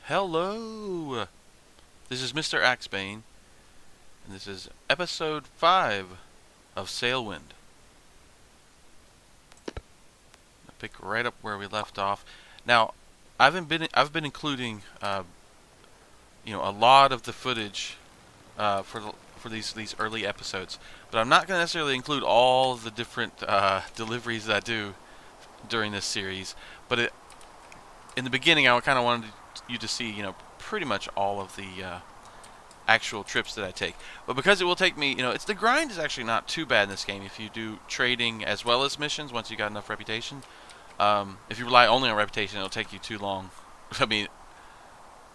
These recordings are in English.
Hello! This is Mr. Axebane, and this is episode 5 of Sailwind. I'll pick right up where we left off. Now, I've been including a lot of the footage for these early episodes, but I'm not going to necessarily include all of the different deliveries that I do during this series. But in the beginning, I kind of wanted you to see, pretty much all of the actual trips that I take. But because it will take me, the grind is actually not too bad in this game if you do trading as well as missions once you got enough reputation. If you rely only on reputation, it'll take you too long. I mean,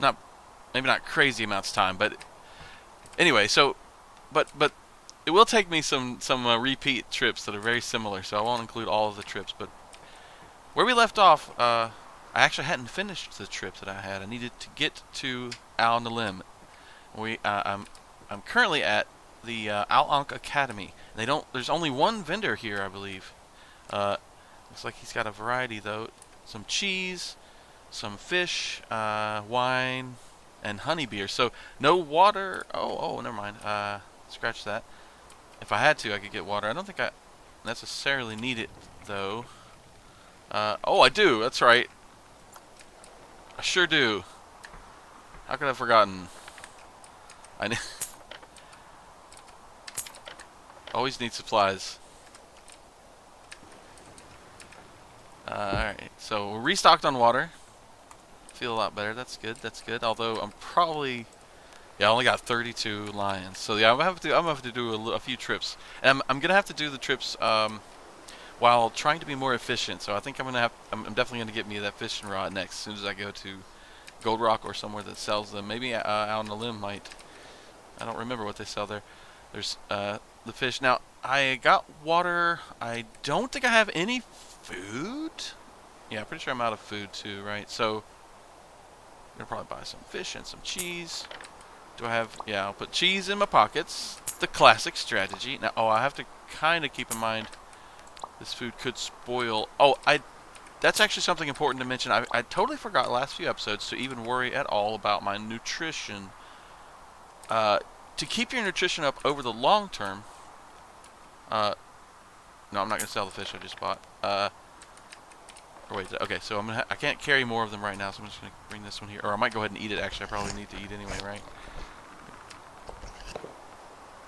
maybe not crazy amounts of time, but anyway. So, but it will take me some repeat trips that are very similar. So I won't include all of the trips. But where we left off, I actually hadn't finished the trip that I had. I needed to get to Nilem. I'm currently at the Ankh Academy. There's only one vendor here, I believe. Looks like he's got a variety though. Some cheese, some fish, wine, and honey beer. So no water. Oh, never mind. Scratch that. If I had to, I could get water. I don't think I necessarily need it though. Oh, I do. That's right. I sure do. How could I have forgotten? I always need supplies. Alright, so we're restocked on water. Feel a lot better. That's good. That's good. Although I'm probably, I only got 32 lions. So yeah, I'm gonna have to do a few trips, and I'm gonna have to do the trips while trying to be more efficient. So I think I'm definitely gonna get me that fishing rod next, as soon as I go to Gold Rock or somewhere that sells them. Maybe out on the limb might. I don't remember what they sell there. There's the fish. Now, I got water. I don't think I have any food. Yeah, I'm pretty sure I'm out of food too, right? So, I'm going to probably buy some fish and some cheese. Do I have... Yeah, I'll put cheese in my pockets. The classic strategy. Now, I have to kind of keep in mind this food could spoil. That's actually something important to mention. I totally forgot last few episodes to even worry at all about my nutrition. To keep your nutrition up over the long term, no, I'm not going to sell the fish I just bought. Okay, so I can't carry more of them right now, so I'm just going to bring this one here. Or I might go ahead and eat it, actually. I probably need to eat anyway, right?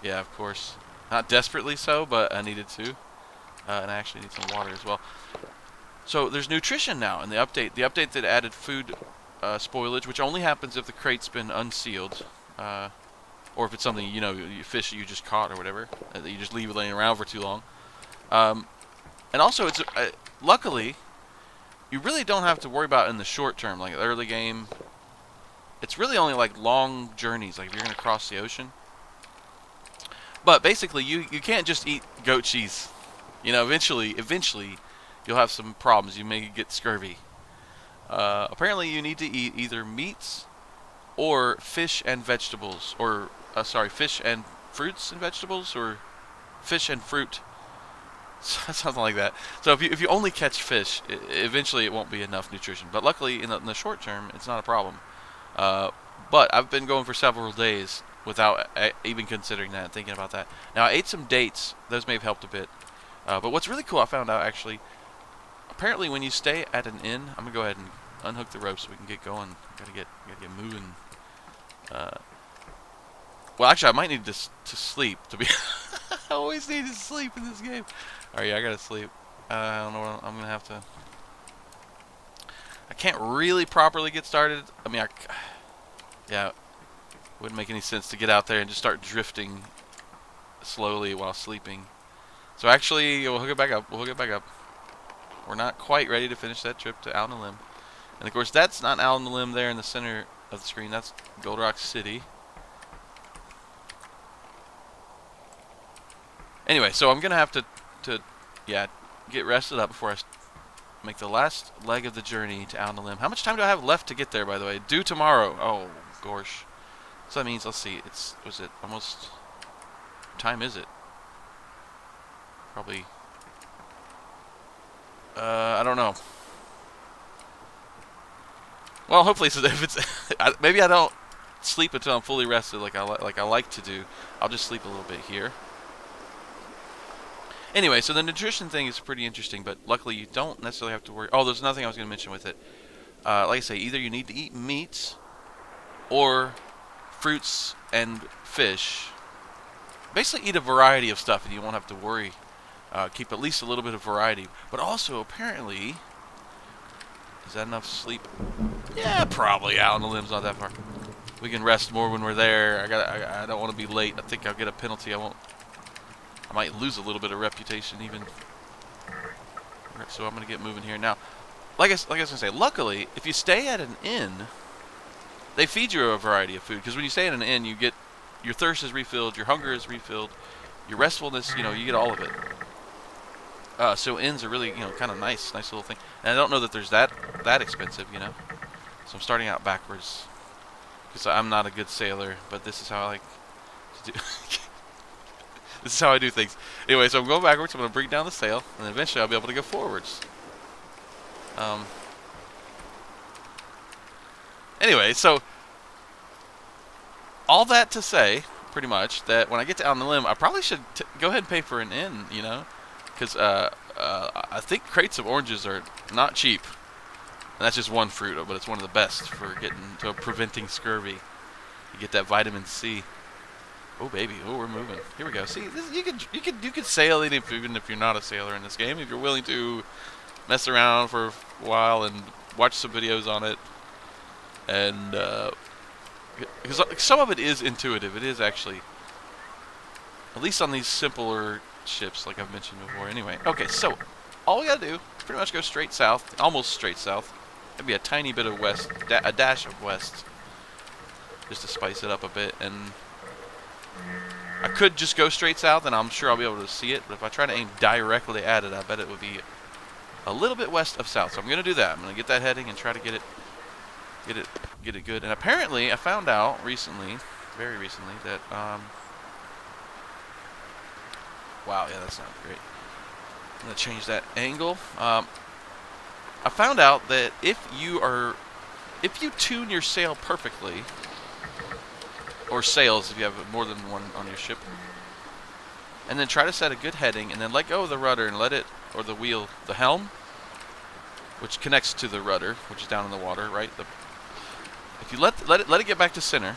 Yeah, of course. Not desperately so, but I needed to. And I actually need some water as well. So there's nutrition now in the update. The update that added food spoilage, which only happens if the crate's been unsealed. Or if it's something, fish that you just caught or whatever, that you just leave laying around for too long. And also, it's luckily, you really don't have to worry about it in the short term, like early game. It's really only like long journeys, like if you're going to cross the ocean. But basically, you can't just eat goat cheese. Eventually, you'll have some problems. You may get scurvy. Apparently, you need to eat either meats or fish and vegetables, or fish and fruits and vegetables, or fish and fruit, something like that. So if you only catch fish, eventually it won't be enough nutrition. But luckily, in the short term, it's not a problem. But I've been going for several days without even considering that, thinking about that. Now I ate some dates; those may have helped a bit. But what's really cool, I found out actually. Apparently, when you stay at an inn, I'm gonna go ahead and unhook the rope so we can get going. Gotta get moving. Well, actually, I might need to sleep. I always need to sleep in this game. Alright, yeah, I gotta sleep. I don't know what I'm gonna have to... I can't really properly get started. I mean, yeah, it wouldn't make any sense to get out there and just start drifting slowly while sleeping. So actually, we'll hook it back up. We're not quite ready to finish that trip to Nilem. And of course, that's not Nilem there in the center of the screen. That's Gold Rock City. Anyway, so I'm gonna have to get rested up before I make the last leg of the journey to Nilem. How much time do I have left to get there, by the way? Due tomorrow. Oh, gosh. So that means, let's see. Was it almost... What time is it? Probably... I don't know. Well, hopefully, so if it's maybe I don't sleep until I'm fully rested, like I like to do. I'll just sleep a little bit here. Anyway, so the nutrition thing is pretty interesting, but luckily you don't necessarily have to worry. Oh, there's nothing I was going to mention with it. Like I say, either you need to eat meats or fruits and fish. Basically, eat a variety of stuff, and you won't have to worry. Keep at least a little bit of variety. But also, apparently, is that enough sleep? Yeah, probably. Out on the limb's not that far. We can rest more when we're there. I don't want to be late. I think I'll get a penalty. I might lose a little bit of reputation even. So I'm gonna get moving here now. Like I was gonna say, luckily, if you stay at an inn, they feed you a variety of food. Because when you stay at an inn, you get your thirst is refilled, your hunger is refilled, your restfulness. You get all of it. So inns are really, kind of nice little thing. And I don't know that there's that expensive, So I'm starting out backwards because I'm not a good sailor, but this is how I like to do. This is how I do things. Anyway, so I'm going backwards. I'm going to bring down the sail, and then eventually I'll be able to go forwards. Anyway, so all that to say, pretty much, that when I get to out on the limb, I probably should go ahead and pay for an inn, because I think crates of oranges are not cheap. And that's just one fruit, but it's one of the best for preventing scurvy. You get that vitamin C. Oh baby, oh we're moving. Here we go. See, you could sail even if you're not a sailor in this game. If you're willing to mess around for a while and watch some videos on it, and because some of it is intuitive. It is actually, at least on these simpler ships, like I've mentioned before. Anyway, okay, so all we gotta do is pretty much go straight south, almost straight south. Maybe a tiny bit of west, a dash of west, just to spice it up a bit. And I could just go straight south, and I'm sure I'll be able to see it. But if I try to aim directly at it, I bet it would be a little bit west of south. So I'm gonna do that. I'm gonna get that heading and try to get it good. And apparently, I found out recently, very recently, that wow, yeah, that's not great. I'm gonna change that angle. I found out that if you tune your sail perfectly, or sails if you have more than one on your ship, and then try to set a good heading, and then let go of the rudder and or the wheel, the helm, which connects to the rudder, which is down in the water, right? If you let it get back to center,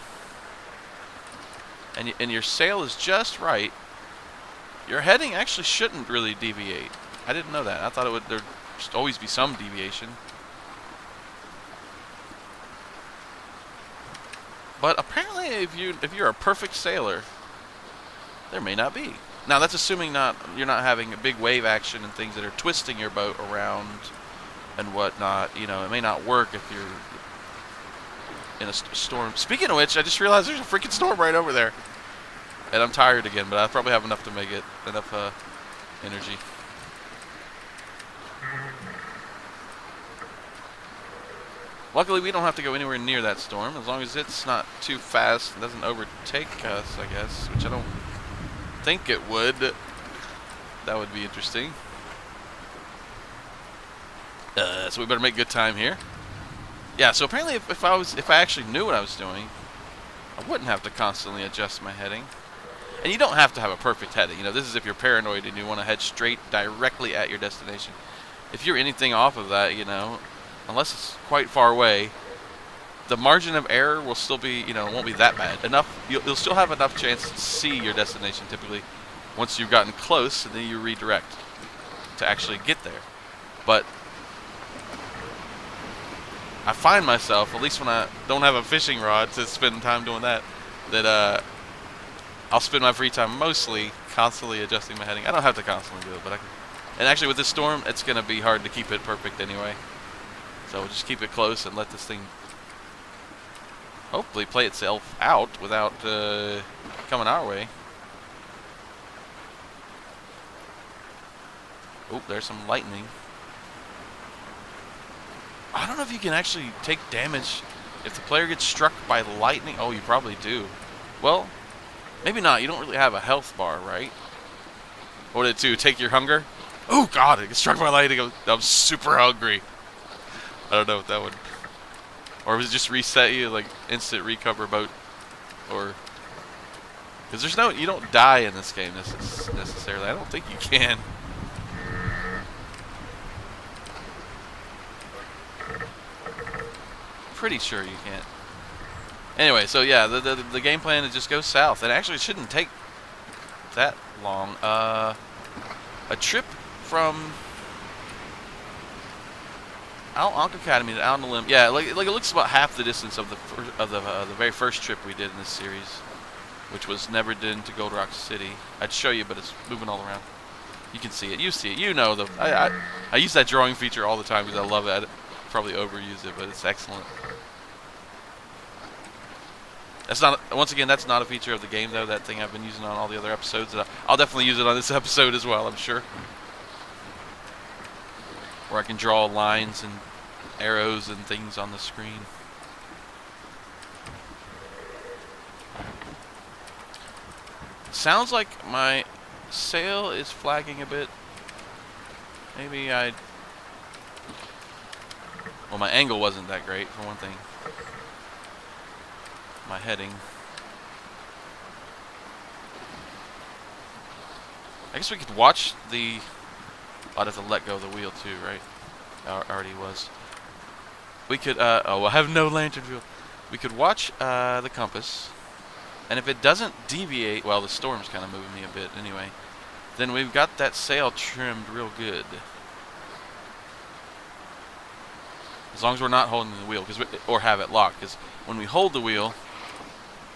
and your sail is just right, your heading actually shouldn't really deviate. I didn't know that. I thought there'd just always be some deviation. But apparently, if you're a perfect sailor, there may not be. Now that's assuming you're not having a big wave action and things that are twisting your boat around and whatnot. It may not work if you're in a storm. Speaking of which, I just realized there's a freaking storm right over there, and I'm tired again. But I probably have enough to make it enough energy. Luckily, we don't have to go anywhere near that storm, as long as it's not too fast and doesn't overtake us, I guess, which I don't think it would. That would be interesting. So we better make good time here. Yeah, so apparently if I actually knew what I was doing, I wouldn't have to constantly adjust my heading. And you don't have to have a perfect heading. This is if you're paranoid and you want to head straight directly at your destination. If you're anything off of that, unless it's quite far away, the margin of error will still be, it won't be that bad. You'll still have enough chance to see your destination typically once you've gotten close, and then you redirect to actually get there. But I find myself, at least when I don't have a fishing rod to spend time doing that I'll spend my free time mostly constantly adjusting my heading. I don't have to constantly do it, but I can. And actually with this storm, it's going to be hard to keep it perfect anyway. So we'll just keep it close and let this thing hopefully play itself out without coming our way. Oh, there's some lightning. I don't know if you can actually take damage if the player gets struck by lightning. Oh, you probably do. Well, maybe not. You don't really have a health bar, right? What did it do? Take your hunger? Oh, God, I get struck by lightning. I'm super hungry. I don't know if that would Or was it just reset you, like instant recover boat? Or because there's no, you don't die in this game necessarily. I don't think you can. Pretty sure you can't. Anyway, so yeah, the game plan is just go south, and actually it shouldn't take that long. A trip from Ankh Academy to Nilem. Yeah, like it looks about half the distance of the very first trip we did in this series, which was never done to Gold Rock City. I'd show you, but it's moving all around. You can see it. You see it. You know I use that drawing feature all the time because I love it. I probably overuse it, but it's excellent. That's not, once again, that's not a feature of the game though. That thing I've been using on all the other episodes. I'll definitely use it on this episode as well, I'm sure. Where I can draw lines and arrows and things on the screen. Sounds like my sail is flagging a bit. Maybe well, my angle wasn't that great for one thing. My heading. I guess we could watch the... I'd have to let go of the wheel too, right? Already was. We could, oh, I have no lantern wheel. We could watch the compass. And if it doesn't deviate, well, the storm's kind of moving me a bit anyway, then we've got that sail trimmed real good. As long as we're not holding the wheel, or have it locked. Because when we hold the wheel,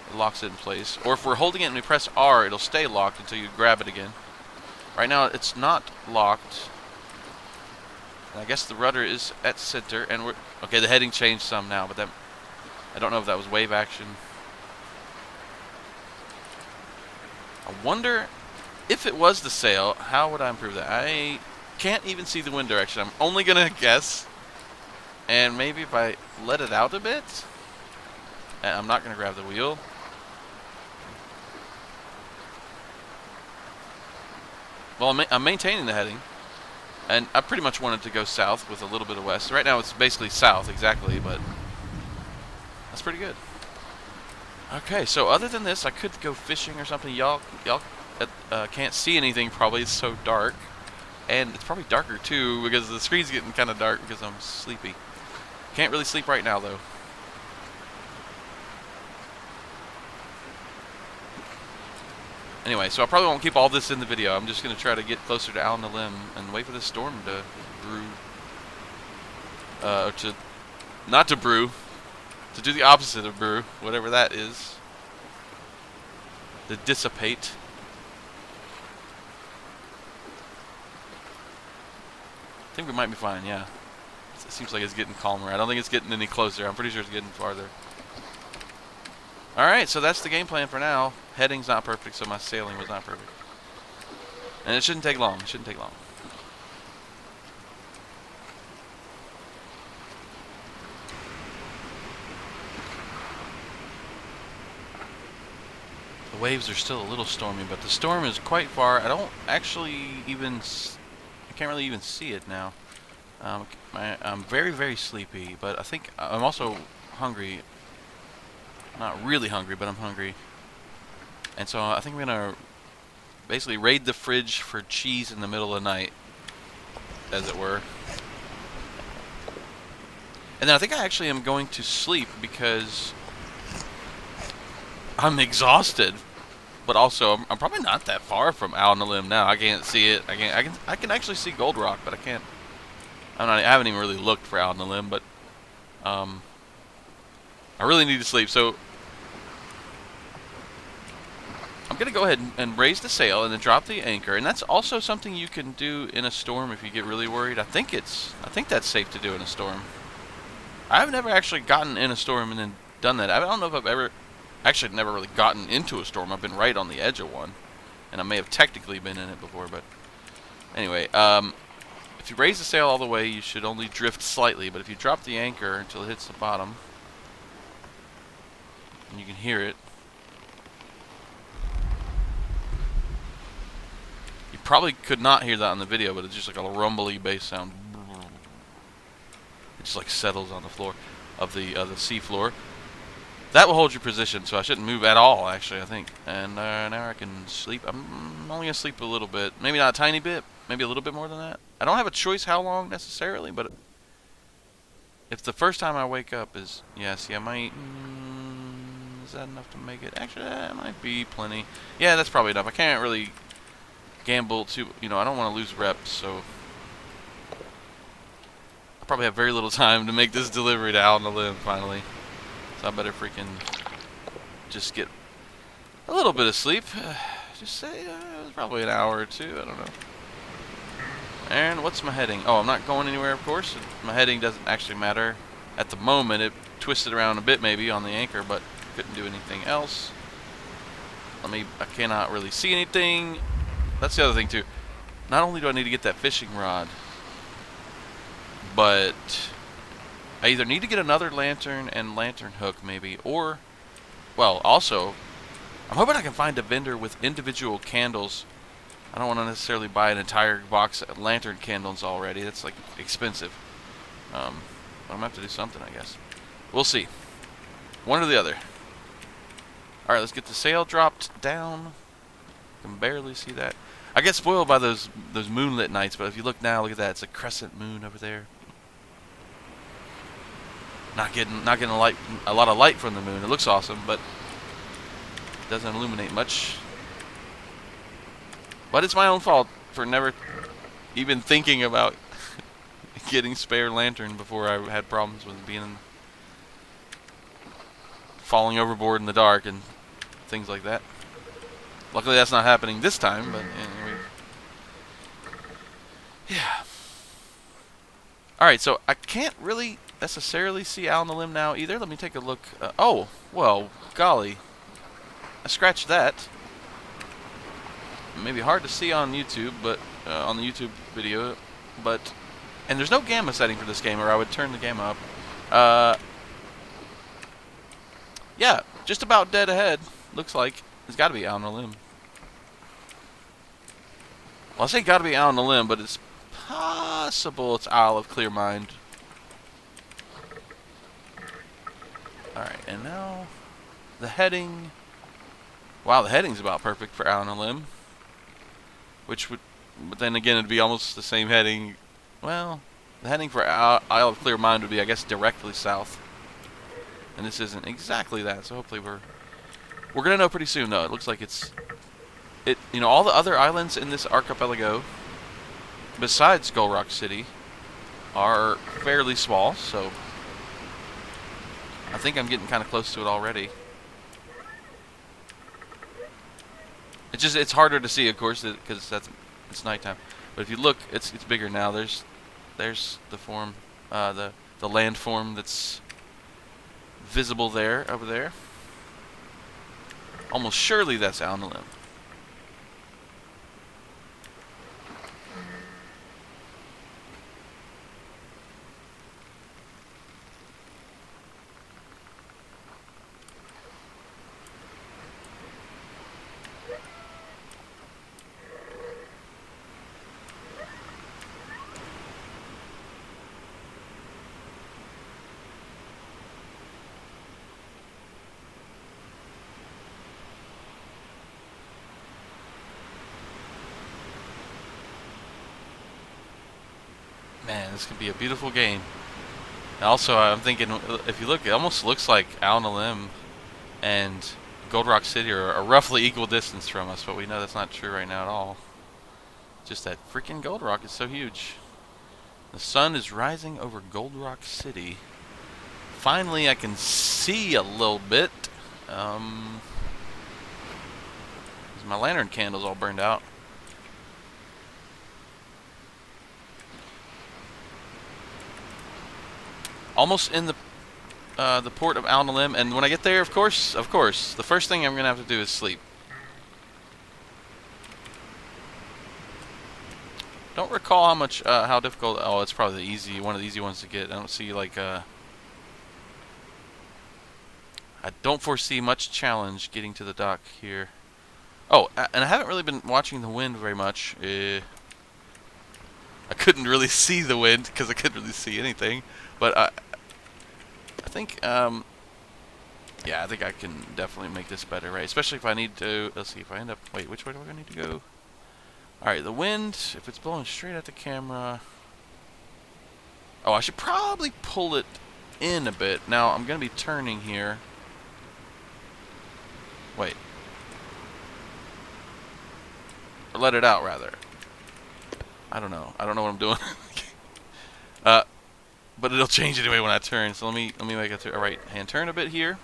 it locks it in place. Or if we're holding it and we press R, it'll stay locked until you grab it again. Right now, it's not locked. And I guess the rudder is at center, and we're... Okay, the heading changed some now, but that... I don't know if that was wave action. I wonder if it was the sail, how would I improve that? I can't even see the wind direction. I'm only going to guess. And maybe if I let it out a bit... And I'm not going to grab the wheel. Well, I'm maintaining the heading. And I pretty much wanted to go south with a little bit of west. Right now it's basically south, exactly, but... That's pretty good. Okay, so other than this, I could go fishing or something. Y'all can't see anything probably. It's so dark. And it's probably darker too because the screen's getting kind of dark because I'm sleepy. Can't really sleep right now though. Anyway, so I probably won't keep all this in the video. I'm just going to try to get closer to Nilem and wait for this storm to brew. Not to brew. To do the opposite of brew, whatever that is. To dissipate. I think we might be fine, yeah. It seems like it's getting calmer. I don't think it's getting any closer. I'm pretty sure it's getting farther. Alright, so that's the game plan for now. Heading's not perfect, so my sailing was not perfect. And it shouldn't take long. It shouldn't take long. The waves are still a little stormy, but the storm is quite far. I don't actually even... I can't really even see it now. I'm very, very sleepy, but I think I'm also hungry. Not really hungry, but I'm hungry. And so I think we're going to basically raid the fridge for cheese in the middle of the night, as it were. And then I think I actually am going to sleep because I'm exhausted. But also, I'm probably not that far from Nilem now. I can't see it. I can actually see Gold Rock, but I can't. I haven't even really looked for Nilem, but I really need to sleep. So I'm gonna go ahead and raise the sail and then drop the anchor. And that's also something you can do in a storm if you get really worried. I think that's safe to do in a storm. I've never actually gotten in a storm and then done that. I don't know if I've ever. Actually, I've never really gotten into a storm. I've been right on the edge of one. And I may have technically been in it before, but... Anyway, if you raise the sail all the way, you should only drift slightly. But if you drop the anchor until it hits the bottom, and you can hear it, you probably could not hear that on the video, but it's just like a rumbly bass sound. It just like settles on the floor. of the seafloor. That will hold your position, so I shouldn't move at all, actually, I think. And now I can sleep. I'm only going to sleep a little bit. Maybe not a tiny bit. Maybe a little bit more than that. I don't have a choice how long, necessarily, but if the first time I wake up is... Yeah, see, I might... is that enough to make it? Actually, that might be plenty. Yeah, that's probably enough. I can't really gamble too... You know, I don't want to lose reps, so... I probably have very little time to make this delivery to Out on the Limb, finally. So I better freaking just get a little bit of sleep. Just say probably an hour or two. I don't know. And what's my heading? Oh, I'm not going anywhere, of course. My heading doesn't actually matter at the moment. It twisted around a bit maybe on the anchor, but couldn't do anything else. I cannot really see anything. That's the other thing too. Not only do I need to get that fishing rod, but I either need to get another lantern and lantern hook, maybe, or, well, also, I'm hoping I can find a vendor with individual candles. I don't want to necessarily buy an entire box of lantern candles already. That's, like, expensive. But I'm going to have to do something, I guess. We'll see. One or the other. Alright, let's get the sail dropped down. I can barely see that. I get spoiled by those moonlit nights, but if you look now, look at that. It's a crescent moon over there. Not getting a lot of light from the moon. It looks awesome, but it doesn't illuminate much. But it's my own fault for never even thinking about getting spare lantern before I had problems with falling overboard in the dark and things like that. Luckily, that's not happening this time. But anyway, yeah. All right, so I can't really necessarily see Out on the Limb now either. Let me take a look. Oh, well, golly. I scratched that. Maybe hard to see on YouTube, but on the YouTube video, but and there's no gamma setting for this game, or I would turn the gamma up. Yeah, just about dead ahead. Looks like it's got to be Out on the Limb. Well, I say got to be Out on the Limb, but it's possible it's Isle of Clear Mind. Alright, and now the heading. Wow, the heading's about perfect for Out on the Limb. Which would, but then again, it'd be almost the same heading. Well, the heading for Isle of Clear Mind would be, I guess, directly south. And this isn't exactly that, so hopefully we're gonna know pretty soon, though. It looks like you know, all the other islands in this archipelago, besides Gold Rock City, are fairly small, so I think I'm getting kind of close to it already. It's harder to see, of course, because it's nighttime. But if you look, it's bigger now. There's the form, the landform that's visible there, over there. Almost surely that's Out on the Limb. Man, this could be a beautiful game. And also, I'm thinking, if you look, it almost looks like Out on the Limb and Gold Rock City are roughly equal distance from us, but we know that's not true right now at all. Just that freaking Gold Rock is so huge. The sun is rising over Gold Rock City. Finally, I can see a little bit. My lantern candle's all burned out. Almost in the port of Out on the Limb, and when I get there, of course, the first thing I'm gonna have to do is sleep. Don't recall how much, how difficult. Oh, it's probably one of the easy ones to get. I don't see like I don't foresee much challenge getting to the dock here. Oh, and I haven't really been watching the wind very much. I couldn't really see the wind because I couldn't really see anything, but I think, yeah, I think I can definitely make this better, right? Especially if I need to, let's see, if I end up, wait, which way do I need to go? Alright, the wind, if it's blowing straight at the camera. Oh, I should probably pull it in a bit. Now, I'm going to be turning here. Wait. Or let it out, rather. I don't know. I don't know what I'm doing. But it'll change anyway when I turn. So let me make a right hand turn a bit here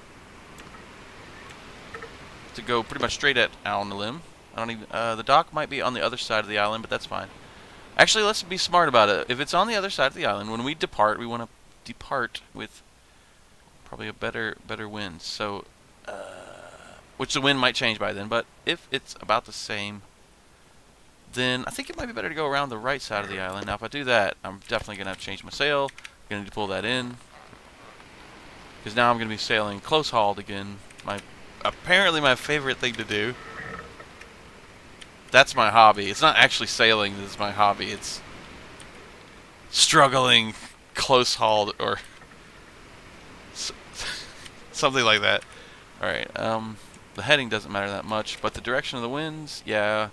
to go pretty much straight at Nilem. I don't even. The dock might be on the other side of the island, but that's fine. Actually, let's be smart about it. If it's on the other side of the island, when we depart, we want to depart with probably a better wind. So, which the wind might change by then. But if it's about the same, then I think it might be better to go around the right side of the island. Now, if I do that, I'm definitely going to have to change my sail. I'm going to need to pull that in. Because now I'm going to be sailing close-hauled again. Apparently my favorite thing to do. That's my hobby. It's not actually sailing that's my hobby. It's struggling close-hauled or something like that. Alright, the heading doesn't matter that much, but the direction of the winds, yeah.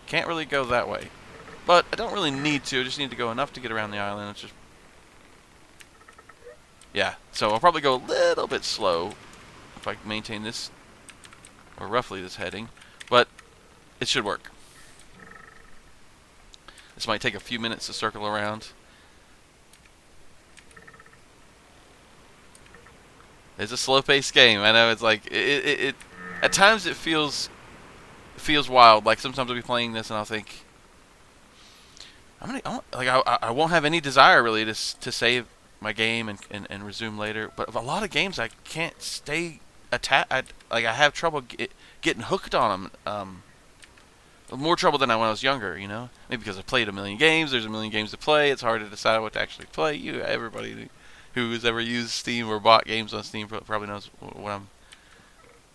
Can't really go that way. But I don't really need to. I just need to go enough to get around the island. It's just... yeah, so I'll probably go a little bit slow if I maintain this, or roughly this heading. But it should work. This might take a few minutes to circle around. It's a slow-paced game. I know it's like... it at times it feels wild. Like sometimes I'll be playing this and I'll think... I won't have any desire really to save my game and resume later. But a lot of games I can't stay attached. I have trouble getting hooked on them. More trouble than when I was younger, you know. Maybe because I've played a million games. There's a million games to play. It's hard to decide what to actually play. Everybody who has ever used Steam or bought games on Steam probably knows what I'm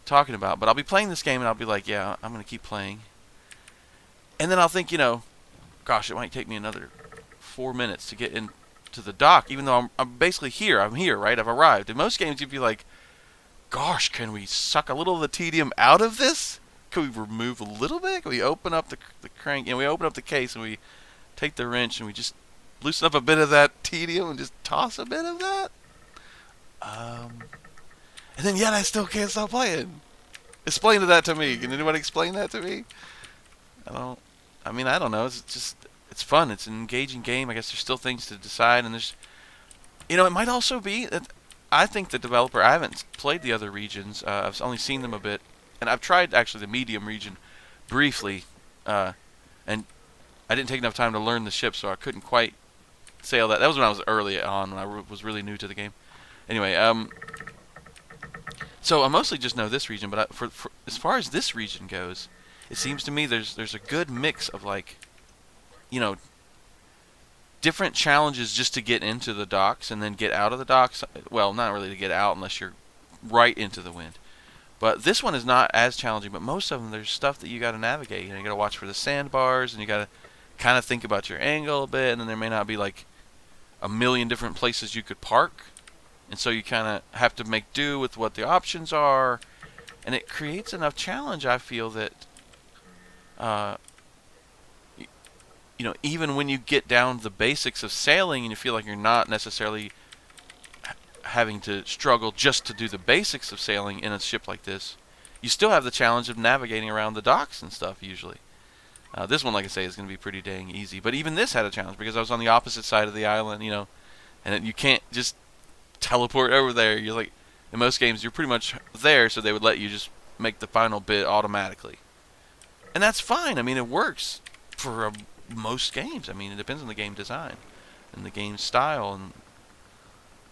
talking about. But I'll be playing this game and I'll be like, yeah, I'm going to keep playing. And then I'll think, you know, gosh, it might take me another 4 minutes to get into the dock, even though I'm basically here. I'm here, right? I've arrived. In most games, you'd be like, gosh, can we suck a little of the tedium out of this? Can we remove a little bit? Can we open up the crank? You know, we open up the case and we take the wrench and we just loosen up a bit of that tedium and just toss a bit of that? And then yet I still can't stop playing. Explain that to me. Can anybody explain that to me? I don't know. It's fun. It's an engaging game. I guess there's still things to decide, and there's, you know, it might also be that I think the developer. I haven't played the other regions. I've only seen them a bit, and I've tried actually the medium region briefly, and I didn't take enough time to learn the ship, so I couldn't quite sail that. That was when I was early on, when I was really new to the game. Anyway, so I mostly just know this region, but for as far as this region goes, it seems to me there's a good mix of, like, you know, different challenges just to get into the docks and then get out of the docks. Well, not really to get out unless you're right into the wind. But this one is not as challenging, but most of them, there's stuff that you got to navigate. You know, you got to watch for the sandbars, and you got to kind of think about your angle a bit, and then there may not be like a million different places you could park. And so you kind of have to make do with what the options are. And it creates enough challenge, I feel, that you know, even when you get down to the basics of sailing and you feel like you're not necessarily having to struggle just to do the basics of sailing in a ship like this, you still have the challenge of navigating around the docks and stuff usually. This one, like I say, is going to be pretty dang easy. But even this had a challenge because I was on the opposite side of the island, you know, and you can't just teleport over there. You're like, in most games, you're pretty much there, so they would let you just make the final bit automatically. And that's fine. I mean, it works for most games. I mean, it depends on the game design and the game style. And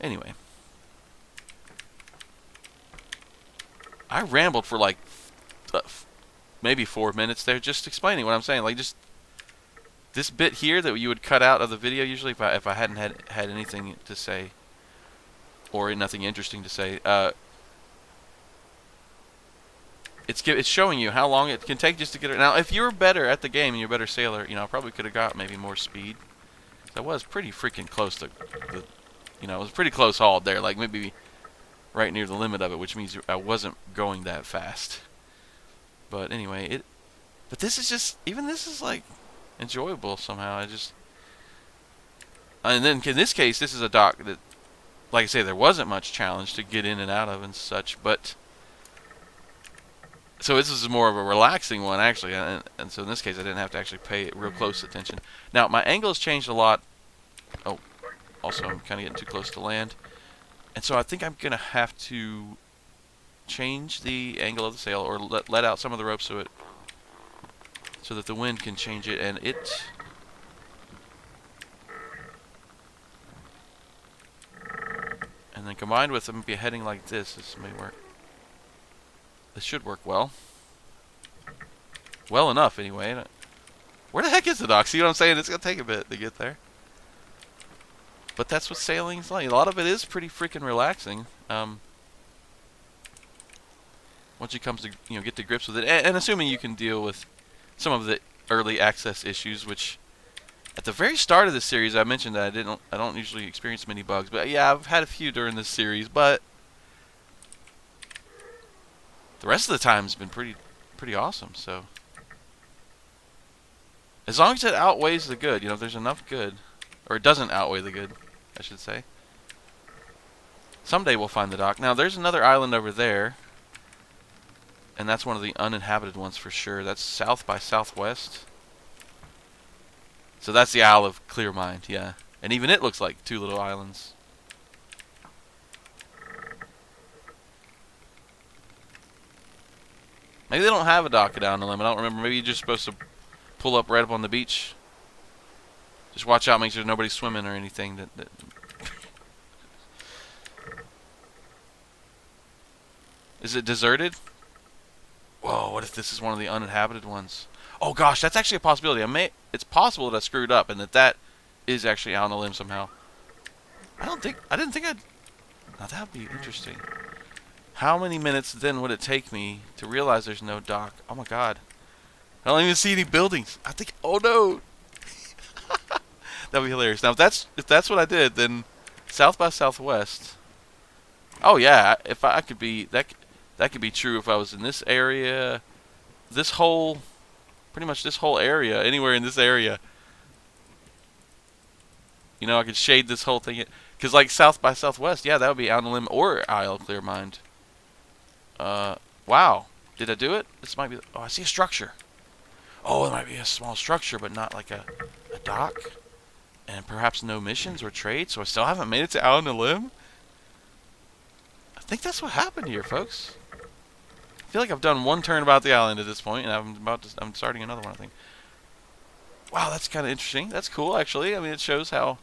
anyway, I rambled for like maybe 4 minutes there just explaining what I'm saying. Like, just this bit here that you would cut out of the video usually if I hadn't had anything to say or nothing interesting to say. It's showing you how long it can take just to get it. Now, if you're better at the game and you're a better sailor, you know, I probably could have got maybe more speed. I was pretty freaking close to You know, it was pretty close hauled there, like maybe right near the limit of it, which means I wasn't going that fast. But anyway, but this is just, even this is like enjoyable somehow. And then in this case, this is a dock that, like I say, there wasn't much challenge to get in and out of and such, but so this is more of a relaxing one actually, and so in this case I didn't have to actually pay real close attention. Now my angle has changed a lot. Oh, also I'm kind of getting too close to land, and so I think I'm gonna have to change the angle of the sail, or let out some of the rope so that the wind can change it, and then combined with them be heading like this may work. This should work well. Well enough, anyway. Where the heck is the dock? See what I'm saying? It's going to take a bit to get there. But that's what sailing's like. A lot of it is pretty freaking relaxing. Once you come to get to grips with it, and assuming you can deal with some of the early access issues, which at the very start of the series I mentioned that I don't usually experience many bugs, but yeah, I've had a few during this series, but the rest of the time has been pretty awesome. So as long as it outweighs the good, if there's enough good, or it doesn't outweigh the good, I should say. Someday we'll find the dock. Now there's another island over there, and that's one of the uninhabited ones for sure. That's south by southwest. So that's the Isle of Clear Mind, yeah. And even it looks like two little islands. Maybe they don't have a dock down the limit. I don't remember. Maybe you're just supposed to pull up right up on the beach. Just watch out, make sure nobody's swimming or anything. Is it deserted? Whoa, what if this is one of the uninhabited ones? Oh gosh, that's actually a possibility. It's possible that I screwed up and that is actually out on the limb somehow. I didn't think I'd. Now that would be interesting. How many minutes then would it take me to realize there's no dock? Oh my god. I don't even see any buildings. I think, oh no. That'd be hilarious. Now if that's what I did, then south by southwest. Oh yeah, if I could be that could be true if I was in this area, pretty much this whole area, anywhere in this area. I could shade this whole thing, because like south by southwest, yeah, that would be out on the limb or Isle of Clear Mind. Wow, did I do it? This might be. Oh, I see a structure. Oh, it might be a small structure, but not like a dock, and perhaps no missions or trade. So I still haven't made it to out on the limb. I think that's what happened here, folks. I feel like I've done one turn about the island at this point, and I'm starting another one, I think. Wow, that's kind of interesting. That's cool, actually. I mean, it shows how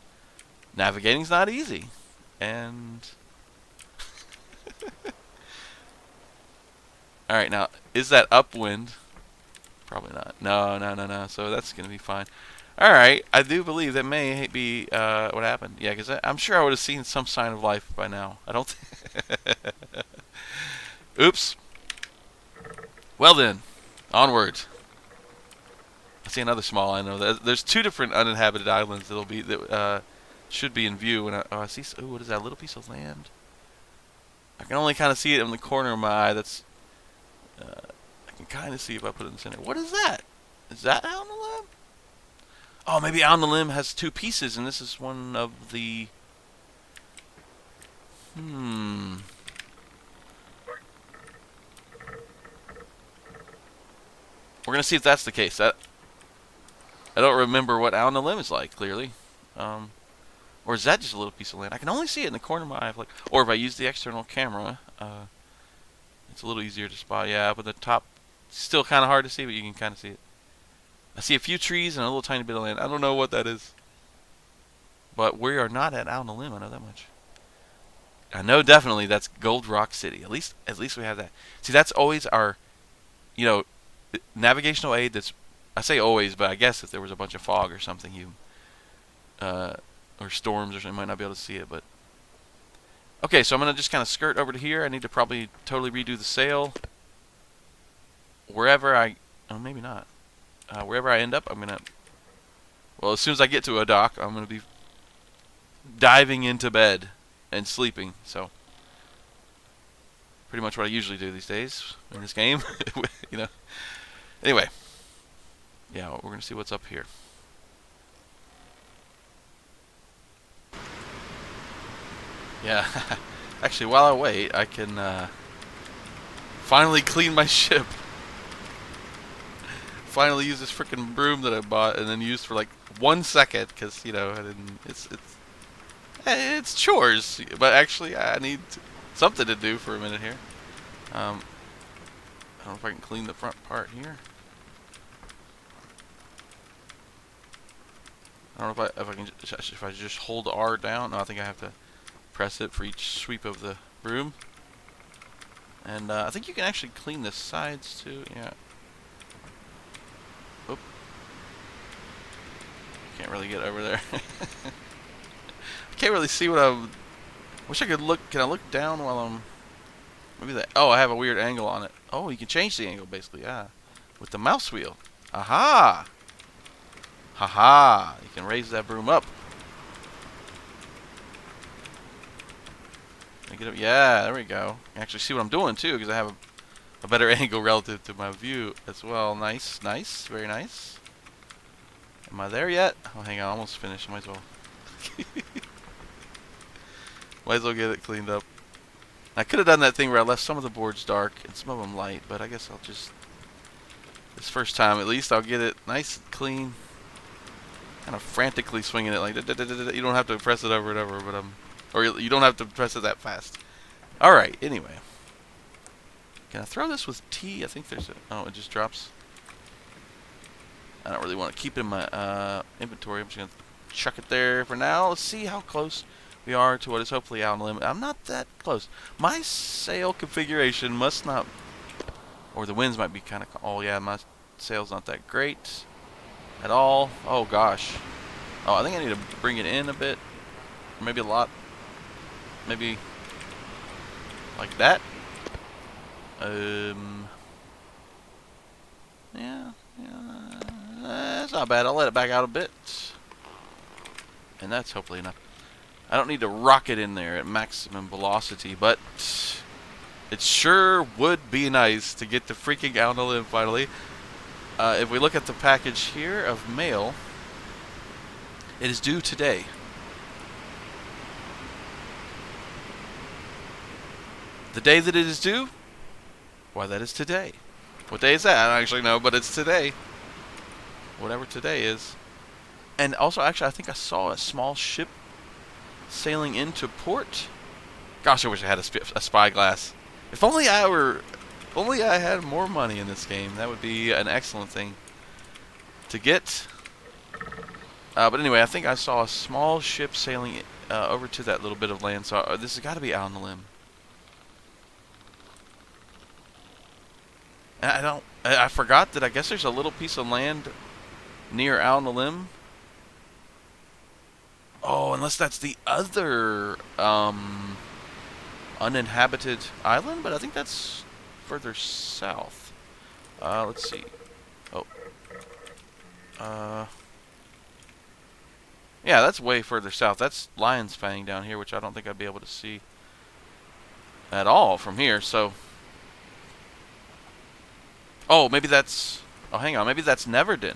navigating's not easy. And all right, now is that upwind? Probably not. No. So that's gonna be fine. All right, I do believe that may be what happened. Yeah, because I'm sure I would have seen some sign of life by now. I don't. Oops. Well then, onward. I see another small island. There's two different uninhabited islands that should be in view. And I see. Oh, what is that? A little piece of land. I can only kind of see it in the corner of my eye. I can kind of see if I put it in the center. What is that? Is that out on the limb? Oh, maybe out on the limb has two pieces, and this is one of the. We're going to see if that's the case. I don't remember what out on the limb is like, clearly. Or is that just a little piece of land? I can only see it in the corner of my eye. Or if I use the external camera, it's a little easier to spot. Yeah, but the top, still kind of hard to see, but you can kind of see it. I see a few trees and a little tiny bit of land. I don't know what that is. But we are not at out on the limb, I know that much. I know definitely that's Gold Rock City. At least we have that. See, that's always our, navigational aid. I say always, but I guess if there was a bunch of fog or something, or storms or something, you might not be able to see it. But okay, so I'm gonna just kind of skirt over to here. I need to probably totally redo the sail. Maybe not. Wherever I end up, I'm gonna. Well, as soon as I get to a dock, I'm gonna be diving into bed and sleeping. So pretty much what I usually do these days in this game. You know. Anyway, yeah, we're gonna see what's up here. Yeah, actually, while I wait, I can finally clean my ship. Finally use this freaking broom that I bought and then used for like 1 second because you know I didn't. It's chores, but actually I need something to do for a minute here. I don't know if I can clean the front part here. I don't know if I just hold R down. No, I think I have to press it for each sweep of the broom. And I think you can actually clean the sides too. Yeah. Oop. Can't really get over there. I can't really see what I'm. Wish I could look. Can I look down while I'm? Maybe that. Oh, I have a weird angle on it. Oh, you can change the angle basically. Yeah, with the mouse wheel. Aha! Haha! You can raise that broom up. Get up. Yeah, there we go. You can actually see what I'm doing too, because I have a better angle relative to my view as well. Nice, nice, very nice. Am I there yet? Oh, hang on, almost finished. Might as well. Might as well get it cleaned up. I could have done that thing where I left some of the boards dark and some of them light, but I guess I'll just, this first time at least, I'll get it nice and clean. Kind of frantically swinging it like, you don't have to press it over and over, but or you don't have to press it that fast. Alright, anyway. Can I throw this with T? I think there's a, oh, it just drops. I don't really want to keep it in my inventory. I'm just going to chuck it there for now. Let's see how close we are to what is hopefully out on the limit. I'm not that close. My sail configuration must not, or the winds might be kind of, oh yeah, my sail's not that great at all. Oh gosh. Oh, I think I need to bring it in a bit. Maybe a lot. Maybe like that. Yeah, that's not bad. I'll let it back out a bit. And that's hopefully enough. I don't need to rock it in there at maximum velocity, but it sure would be nice to get the freaking out on the limb finally. If we look at the package here of mail, it is due today. The day that it is due? Why, that is today. What day is that? I don't actually know, but it's today. Whatever today is. And also, actually, I think I saw a small ship sailing into port. Gosh, I wish I had a spyglass. If only I had more money in this game. That would be an excellent thing to get. But anyway, I think I saw a small ship sailing over to that little bit of land. So this has got to be out on the limb. And I forgot that I guess there's a little piece of land near out on the limb. Oh, unless that's the other uninhabited island, but I think that's further south. Let's see. Oh. Yeah, that's way further south. That's Lion's Fang down here, which I don't think I'd be able to see at all from here, so. Oh, maybe that's. Oh, hang on. Maybe that's Neverden.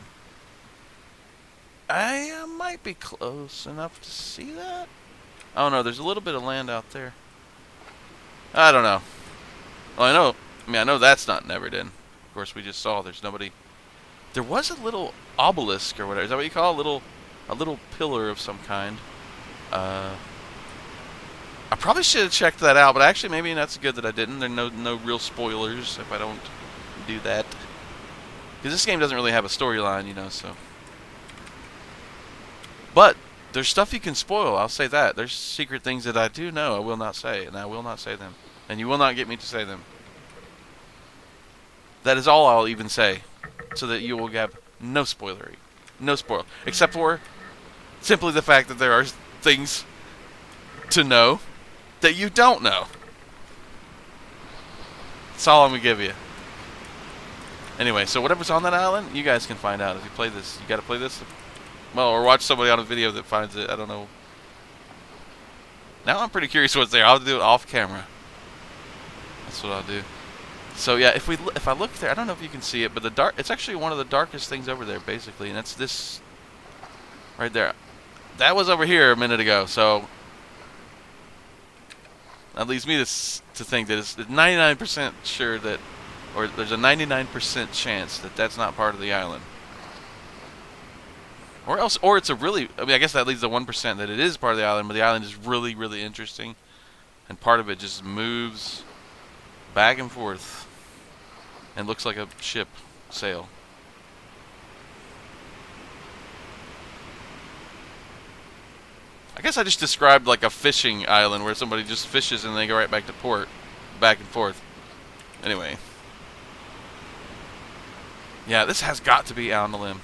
I might be close enough to see that. Oh no, there's a little bit of land out there. I don't know. Well, I know that's not Neverden. Of course, we just saw there's nobody. There was a little obelisk or whatever. Is that what you call it? A little pillar of some kind. I probably should have checked that out, but actually maybe that's good that I didn't. There are no real spoilers if I don't do that. Because this game doesn't really have a storyline, you know, so. But there's stuff you can spoil, I'll say that. There's secret things that I do know I will not say, and I will not say them. And you will not get me to say them. That is all I'll even say, so that you will have no spoilery. No spoil. Except for simply the fact that there are things to know that you don't know. That's all I'm going to give you. Anyway, so whatever's on that island, you guys can find out. If you play this, you got to play this. Well, or watch somebody on a video that finds it. I don't know. Now I'm pretty curious what's there. I'll do it off camera. That's what I'll do. So yeah, if I look there, I don't know if you can see it, but it's actually one of the darkest things over there, basically, and that's this right there. That was over here a minute ago, so that leads me to think that it's 99% sure that, or there's a 99% chance that that's not part of the island. Or it's a really, I mean, I guess that leads to 1% that it is part of the island, but the island is really, really interesting, and part of it just moves back and forth and looks like a ship sail. I guess I just described like a fishing island where somebody just fishes and they go right back to port, back and forth. Anyway. Yeah, this has got to be out on the limb.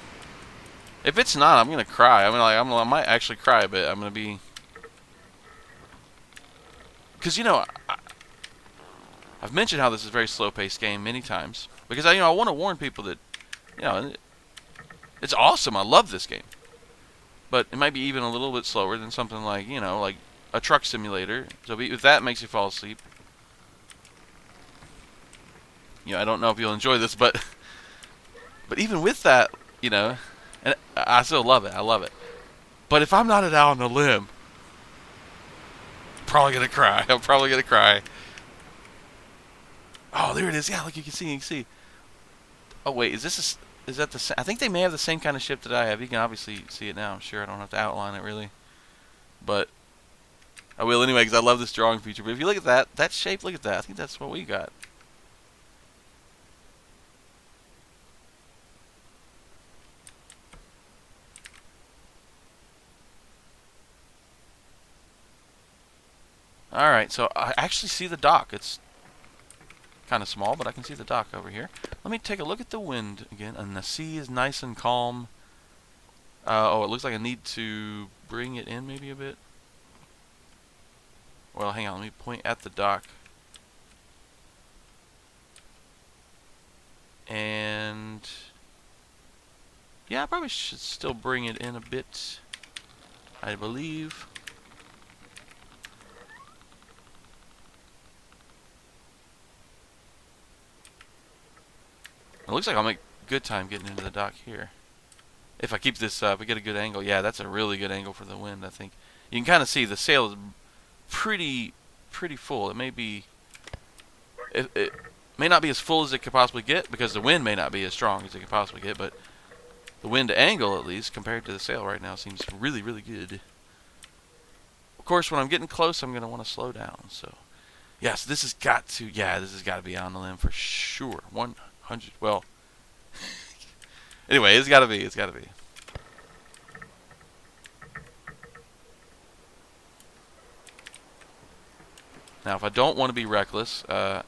If it's not, I'm gonna cry. I mean, like, I might actually cry a bit. I'm gonna be, because I've mentioned how this is a very slow-paced game many times because I want to warn people that it's awesome. I love this game, but it might be even a little bit slower than something like like a truck simulator. So if that makes you fall asleep, I don't know if you'll enjoy this, but even with that, and I still love it. I love it. But if I'm not out on the limb, I'm probably gonna cry. I'm probably gonna cry. Oh, there it is. Yeah, look, you can see. Oh wait, is that the same? I think they may have the same kind of ship that I have. You can obviously see it now. I'm sure I don't have to outline it really, but I will anyway because I love this drawing feature. But if you look at that shape, look at that. I think that's what we got. All right, so I actually see the dock. It's kind of small, but I can see the dock over here. Let me take a look at the wind again, and the sea is nice and calm. Oh, it looks like I need to bring it in maybe a bit. Well, hang on, let me point at the dock. And yeah, I probably should still bring it in a bit, I believe. It looks like I'll make good time getting into the dock here. If I keep this up, we get a good angle. Yeah, that's a really good angle for the wind, I think. You can kind of see the sail is pretty full. It may be, it may not be as full as it could possibly get because the wind may not be as strong as it could possibly get, but the wind angle, at least, compared to the sail right now, seems really, really good. Of course, when I'm getting close, I'm going to want to slow down. So, yes, this has got to be on the limb for sure. 100, well, anyway, it's got to be. Now, if I don't want to be reckless, I'm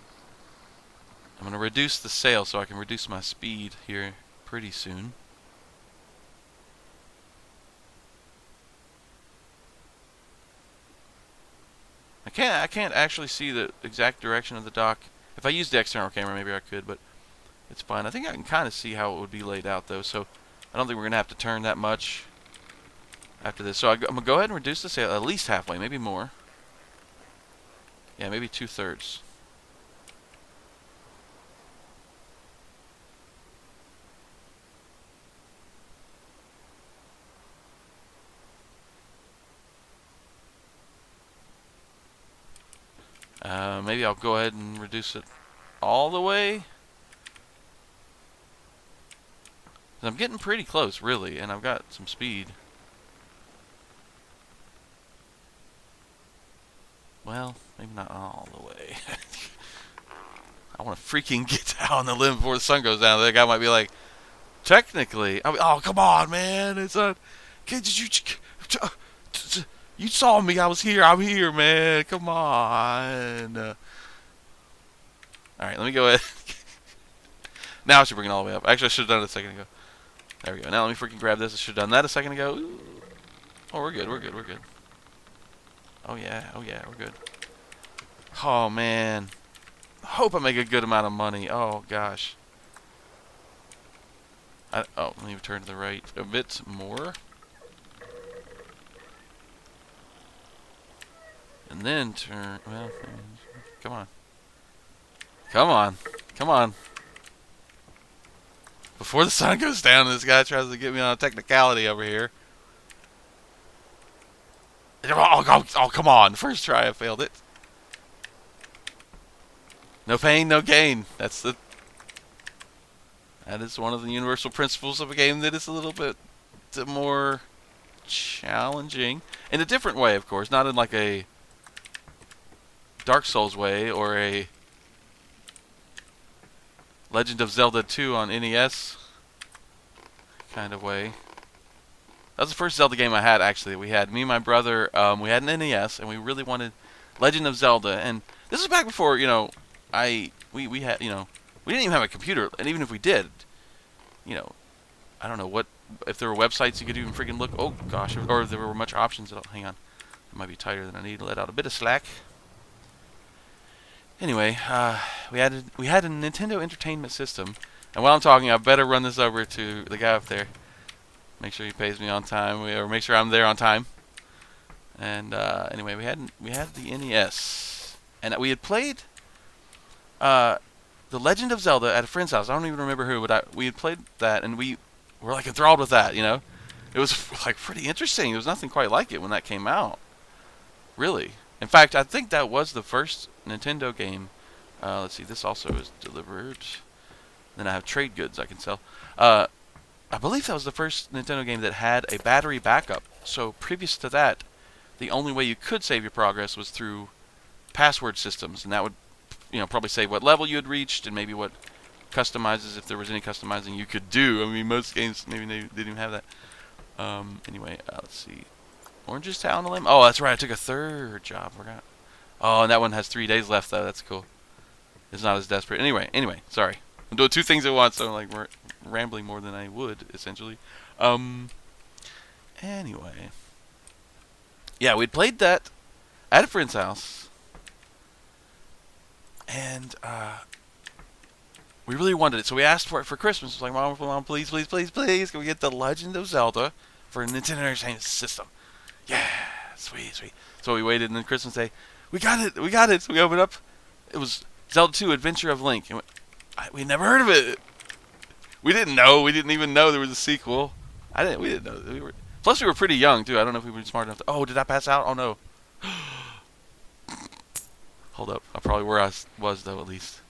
going to reduce the sail so I can reduce my speed here pretty soon. I can't actually see the exact direction of the dock. If I used the external camera, maybe I could, but it's fine. I think I can kind of see how it would be laid out, though, so I don't think we're going to have to turn that much after this. So I'm going to go ahead and reduce the sail at least halfway, maybe more. Yeah, maybe 2/3. Maybe I'll go ahead and reduce it all the way. I'm getting pretty close, really, and I've got some speed. Well, maybe not all the way. I want to freaking get down the limb before the sun goes down. That guy might be like, technically, I mean, oh, come on, man. It's a, you saw me. I was here. I'm here, man. Come on. All right, let me go ahead. Now I should bring it all the way up. Actually, I should have done it a second ago. There we go. Now let me freaking grab this. I should have done that a second ago. Ooh. Oh, we're good. Oh, yeah. We're good. Oh, man. I hope I make a good amount of money. Oh, gosh. Oh, let me turn to the right a bit more. And then turn. Well, come on. Come on. Come on. Before the sun goes down, this guy tries to get me on a technicality over here. Oh, come on. First try, I failed it. No pain, no gain. That is one of the universal principles of a game that is a little bit more challenging. In a different way, of course. Not in like a Dark Souls way or a Legend of Zelda 2 on NES kind of way. That was the first Zelda game I had, actually. We had, me and my brother, we had an NES, and we really wanted Legend of Zelda. And this is back before, we had, we didn't even have a computer. And even if we did, I don't know if there were websites you could even freaking look. Oh, gosh. Or if there were much options. Hang on. It might be tighter than I need to let out a bit of slack. Anyway, we had a Nintendo Entertainment System. And while I'm talking, I better run this over to the guy up there. Make sure he pays me on time, or make sure I'm there on time. And anyway, we had the NES, and we had played The Legend of Zelda at a friend's house. I don't even remember who, but we had played that, and we were like enthralled with that. It was like pretty interesting. There was nothing quite like it when that came out, really. In fact, I think that was the first Nintendo game. Let's see, this also is delivered. Then I have trade goods I can sell. I believe that was the first Nintendo game that had a battery backup. So previous to that, the only way you could save your progress was through password systems, and that would, probably say what level you had reached and maybe what customizes, if there was any customizing you could do. I mean, most games maybe they didn't even have that. Anyway, let's see. Orange's Town, Nilem. Oh, that's right. I took a third job. Forgot. Oh, and that one has 3 days left though. That's cool. It's not as desperate. Anyway, sorry. I'm doing 2 things at once, so I'm like rambling more than I would, essentially. Anyway. Yeah, we'd played that at a friend's house. And, we really wanted it. So we asked for it for Christmas. It was like, Mom, please, please, please, please, can we get The Legend of Zelda for a Nintendo Entertainment System? Yeah, sweet. So we waited, and then Christmas Day, we got it. So we opened up. It was Zelda 2 Adventure of Link. And we never heard of it. We didn't know. We didn't even know there was a sequel. We didn't know. Plus, we were pretty young, too. I don't know if we were smart enough to... Oh, did I pass out? Oh, no. Hold up. I'm probably where I was, though, at least.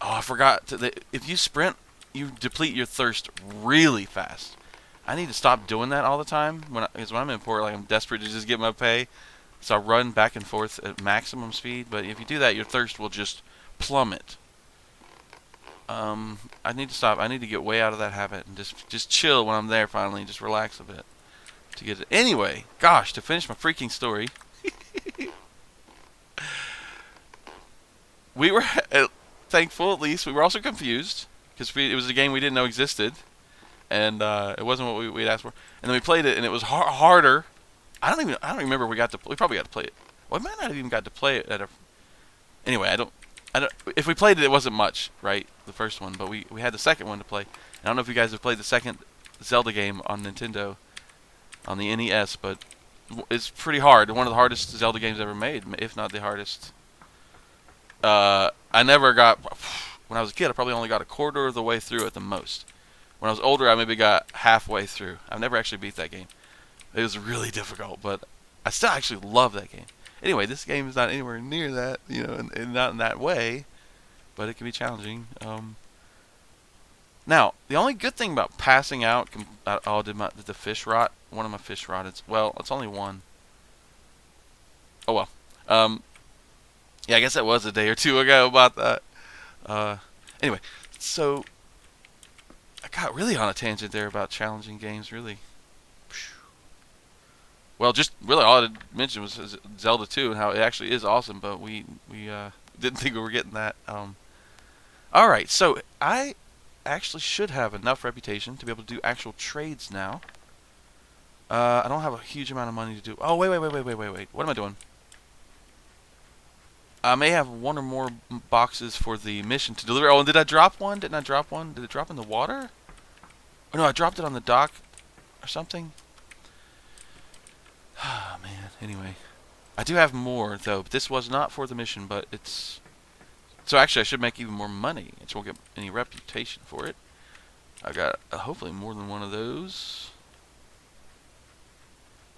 Oh, I forgot. If you sprint, you deplete your thirst really fast. I need to stop doing that all the time. Because when I'm in port, I'm desperate to just get my pay. So I run back and forth at maximum speed. But if you do that, your thirst will just plummet. I need to stop. I need to get way out of that habit and just chill when I'm there finally and just relax a bit to get it. Anyway, gosh, to finish my freaking story, we were thankful, at least. We were also confused because it was a game we didn't know existed, and it wasn't what we'd asked for. And then we played it, and it was harder. I don't remember. We probably got to play it. Well, we might not have even got to play it Anyway, I don't. If we played it, it wasn't much, right? The first one, but we had the second one to play. And I don't know if you guys have played the second Zelda game on Nintendo, on the NES, but it's pretty hard. One of the hardest Zelda games ever made, if not the hardest. I never got... When I was a kid, I probably only got a quarter of the way through at the most. When I was older, I maybe got halfway through. I've never actually beat that game. It was really difficult, but I still actually love that game. Anyway, this game is not anywhere near that, and not in that way, but it can be challenging. Now, the only good thing about passing out, did the fish rot? One of my fish rot. It's only one. Oh well. Yeah, I guess that was a day or two ago about that. Anyway, so I got really on a tangent there about challenging games, really. Well, just really all I mentioned was Zelda 2 and how it actually is awesome, but we didn't think we were getting that. Alright, so I actually should have enough reputation to be able to do actual trades now. I don't have a huge amount of money to do... Oh, wait. What am I doing? I may have one or more boxes for the mission to deliver. Oh, and did I drop one? Didn't I drop one? Did it drop in the water? Oh, no, I dropped it on the dock or something. Oh, man. Anyway, I do have more though. This was not for the mission, but it's so actually I should make even more money. I just won't get any reputation for it. I got hopefully more than one of those.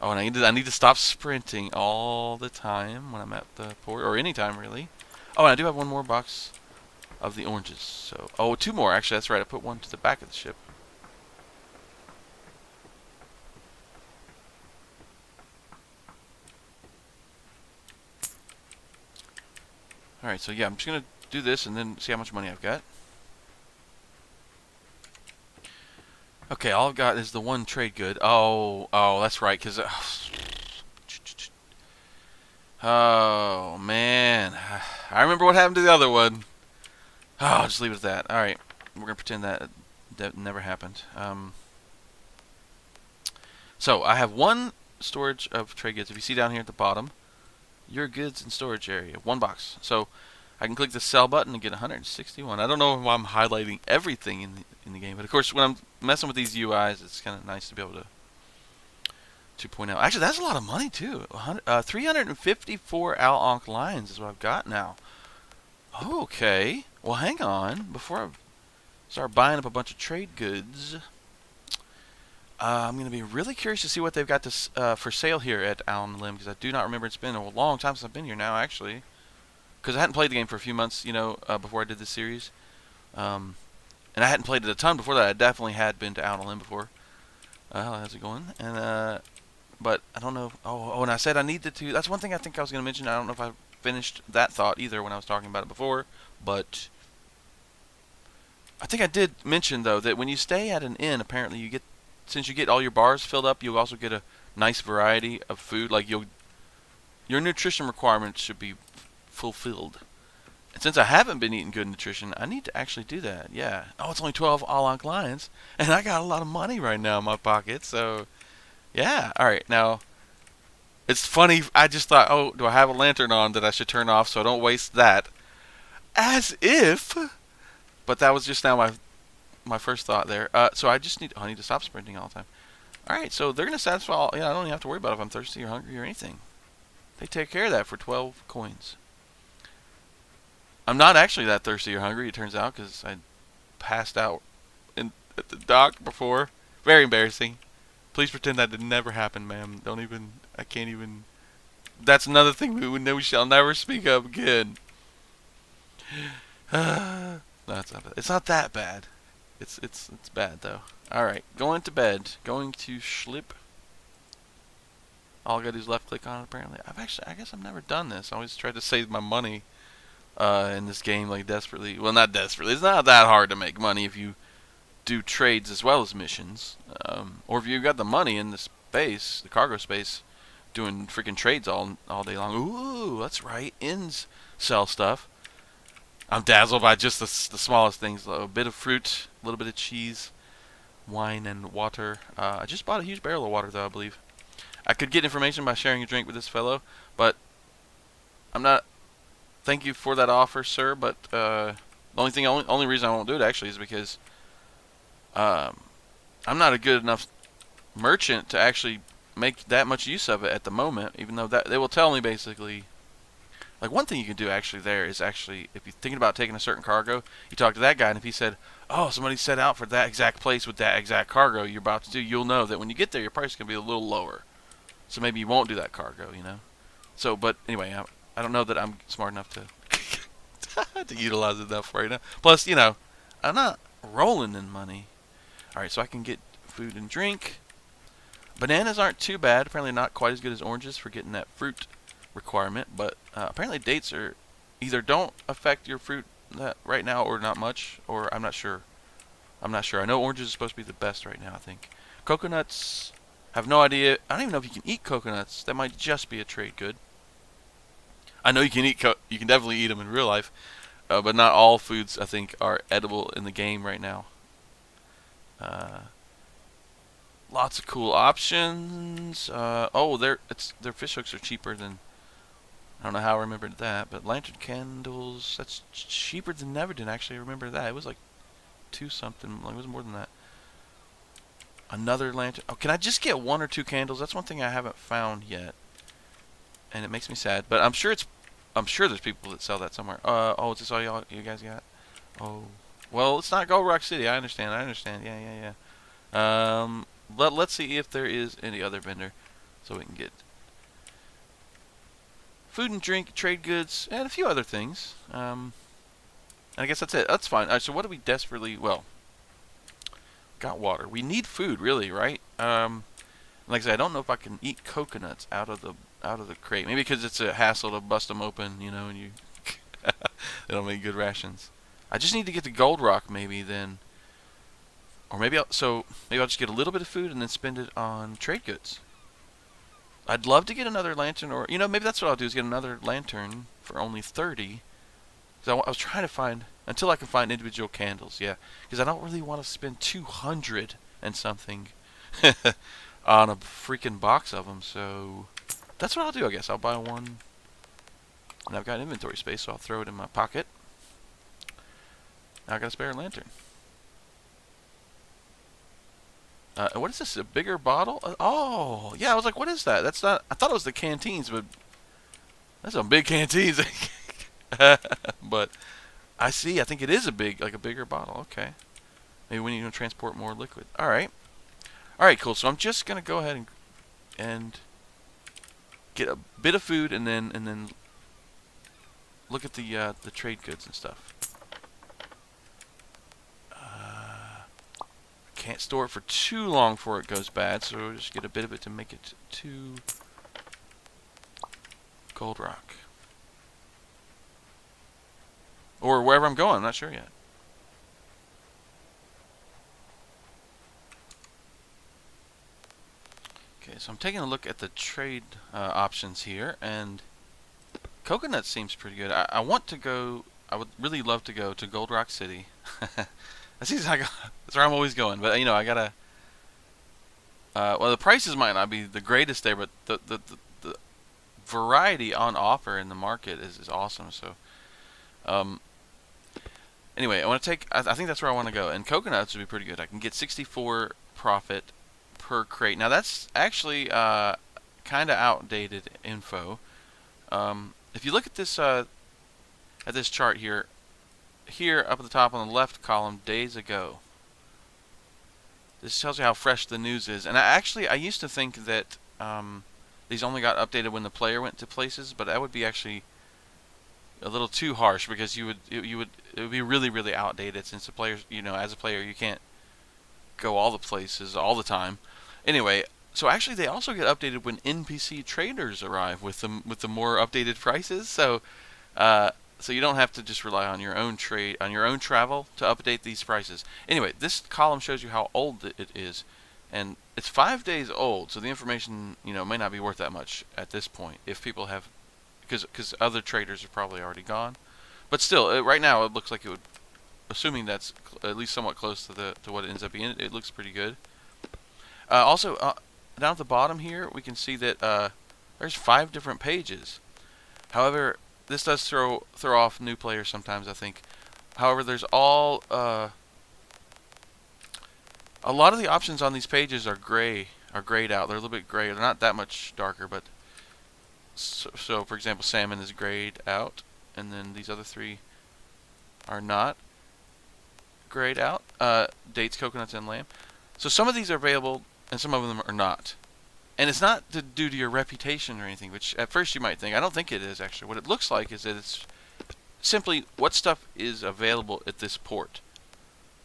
Oh, and I need to stop sprinting all the time when I'm at the port, or any time really. Oh, and I do have one more box of the oranges. So, oh, two more actually. That's right. I put one to the back of the ship. All right. So yeah, I'm just gonna do this and then see how much money I've got. Okay, all I've got is the one trade good. Oh, that's right. Cause oh man, I remember what happened to the other one. Oh, I'll just leave it at that. All right, we're gonna pretend that that never happened. So I have one storage of trade goods. If you see down here at the bottom, your goods in storage area, one box. So I can click the sell button and get 161. I don't know why I'm highlighting everything in the game, but of course when I'm messing with these UIs, it's kind of nice to be able to point out. Actually, that's a lot of money too. 354 Ankh lions is what I've got now. Okay. Well, hang on. Before I start buying up a bunch of trade goods, I'm going to be really curious to see what they've got to, for sale here at Nilem, because I do not remember. It's been a long time since I've been here now, actually. Because I hadn't played the game for a few months, before I did this series. And I hadn't played it a ton before that. I definitely had been to Nilem before. How's it going? And, but I don't know. Oh, and I said I needed to. That's one thing I think I was going to mention. I don't know if I finished that thought either when I was talking about it before. But I think I did mention, though, that when you stay at an inn, apparently you get, since you get all your bars filled up, you'll also get a nice variety of food. Like your nutrition requirements should be fulfilled. And since I haven't been eating good nutrition, I need to actually do that. Yeah. Oh, it's only 12 Ankh lions, and I got a lot of money right now in my pocket. So, yeah. All right. Now, it's funny. I just thought, oh, do I have a lantern on that I should turn off so I don't waste that? As if. But that was just now my first thought there. So I just need. Oh, I need to stop sprinting all the time. All right. So they're gonna satisfy all. Yeah, I don't even have to worry about if I'm thirsty or hungry or anything. They take care of that for 12 coins. I'm not actually that thirsty or hungry, it turns out, because I passed out at the dock before. Very embarrassing. Please pretend that did never happen, ma'am. Don't even. I can't even. That's another thing we shall never speak of again. No, it's not bad. It's not that bad. It's bad though. All right, going to bed. Going to sleep. All I gotta do is left click on it. Apparently, I guess I've never done this. I always tried to save my money in this game, like desperately. Well, not desperately. It's not that hard to make money if you do trades as well as missions, or if you got the money in the space, the cargo space, doing freaking trades all day long. Ooh, that's right. Inns sell stuff. I'm dazzled by just the smallest things. A bit of fruit, a little bit of cheese, wine, and water. I just bought a huge barrel of water, though, I believe. I could get information by sharing a drink with this fellow, but I'm not. Thank you for that offer, sir, but the only reason I won't do it actually is because I'm not a good enough merchant to actually make that much use of it at the moment. Even though that they will tell me basically, like one thing you can do actually there is actually if you're thinking about taking a certain cargo, you talk to that guy, and if he said, "Oh, somebody set out for that exact place with that exact cargo you're about to do," you'll know that when you get there, your price is gonna be a little lower. So maybe you won't do that cargo, So, but anyway, I don't know that I'm smart enough to to utilize it enough right now. Plus, I'm not rolling in money. All right, so I can get food and drink. Bananas aren't too bad. Apparently, not quite as good as oranges for getting that fruit requirement. But apparently, dates are either don't affect your fruit right now, or not much, or I'm not sure. I know oranges are supposed to be the best right now. I think coconuts. Have no idea. I don't even know if you can eat coconuts. That might just be a trade good. I know you can you can definitely eat them in real life, but not all foods I think are edible in the game right now. Lots of cool options. Their fish hooks are cheaper than. I don't know how I remembered that, but lantern candles, that's cheaper than Neverton. Actually, I remember that. It was like 2 something. Like, it was more than that. Another lantern. Oh, can I just get 1 or 2 candles? That's one thing I haven't found yet. and it makes me sad. But I'm sure there's people that sell that somewhere. Oh, is this all you guys got? Oh, well, it's not Gold Rock City. I understand. Yeah, yeah, yeah. Let's see if there is any other vendor, so we can get food and drink, trade goods, and a few other things. I guess that's it. That's fine. All right, so what do we desperately? Well, got water. We need food, really, right? Like I said, I don't know if I can eat coconuts out of the crate. Maybe because it's a hassle to bust them open, and you they don't make good rations. I just need to get the gold rock, maybe then, or maybe I'll just get a little bit of food and then spend it on trade goods. I'd love to get another lantern, or maybe that's what I'll do is get another lantern for only 30. So I was trying to find until I can find individual candles, yeah, because I don't really want to spend 200 and something on a freaking box of them. So that's what I'll do. I guess I'll buy one, and I've got inventory space, so I'll throw it in my pocket. Now I got a spare lantern. What is this? A bigger bottle? Oh, yeah. I was like, what is that? That's not. I thought it was the canteens, but that's some big canteens. But I see. I think it is a bigger bottle. Okay. Maybe we need to transport more liquid. All right. All right. Cool. So I'm just gonna go ahead and get a bit of food, and then look at the trade goods and stuff. Can't store it for too long before it goes bad, so we'll just get a bit of it to make it to gold rock. Or wherever I'm going, I'm not sure yet. Okay, so I'm taking a look at the trade options here, and coconut seems pretty good. I would really love to go to Gold Rock City. That's where I'm always going, but I gotta. Well, the prices might not be the greatest there, but the variety on offer in the market is awesome. So, anyway, I want to take. I think that's where I want to go, and coconuts would be pretty good. I can get 64 profit per crate. Now that's actually kind of outdated info. If you look at this chart here up at the top on the left column, days ago. This tells you how fresh the news is. And I used to think that these only got updated when the player went to places, but that would be actually a little too harsh, because it would be really, really outdated, since the players, as a player, you can't go all the places all the time. Anyway, so actually they also get updated when NPC traders arrive with the more updated prices. So you don't have to just rely on your own travel to update these prices. Anyway, this column shows you how old it is, and it's 5 days old. So the information may not be worth that much at this point if people have, because other traders are probably already gone. But still, right now it looks like it would, assuming that's at least somewhat close to what it ends up being. It looks pretty good. Also, down at the bottom here, we can see that there's 5 different pages. However, this does throw off new players sometimes, I think. However, there's a lot of the options on these pages are grayed out. They're a little bit gray. They're not that much darker, but so for example, salmon is grayed out, and then these other 3 are not grayed out. Dates, coconuts, and lamb. So some of these are available, and some of them are not. And it's not due to your reputation or anything, which at first you might think. I don't think it is, actually. What it looks like is that it's simply what stuff is available at this port.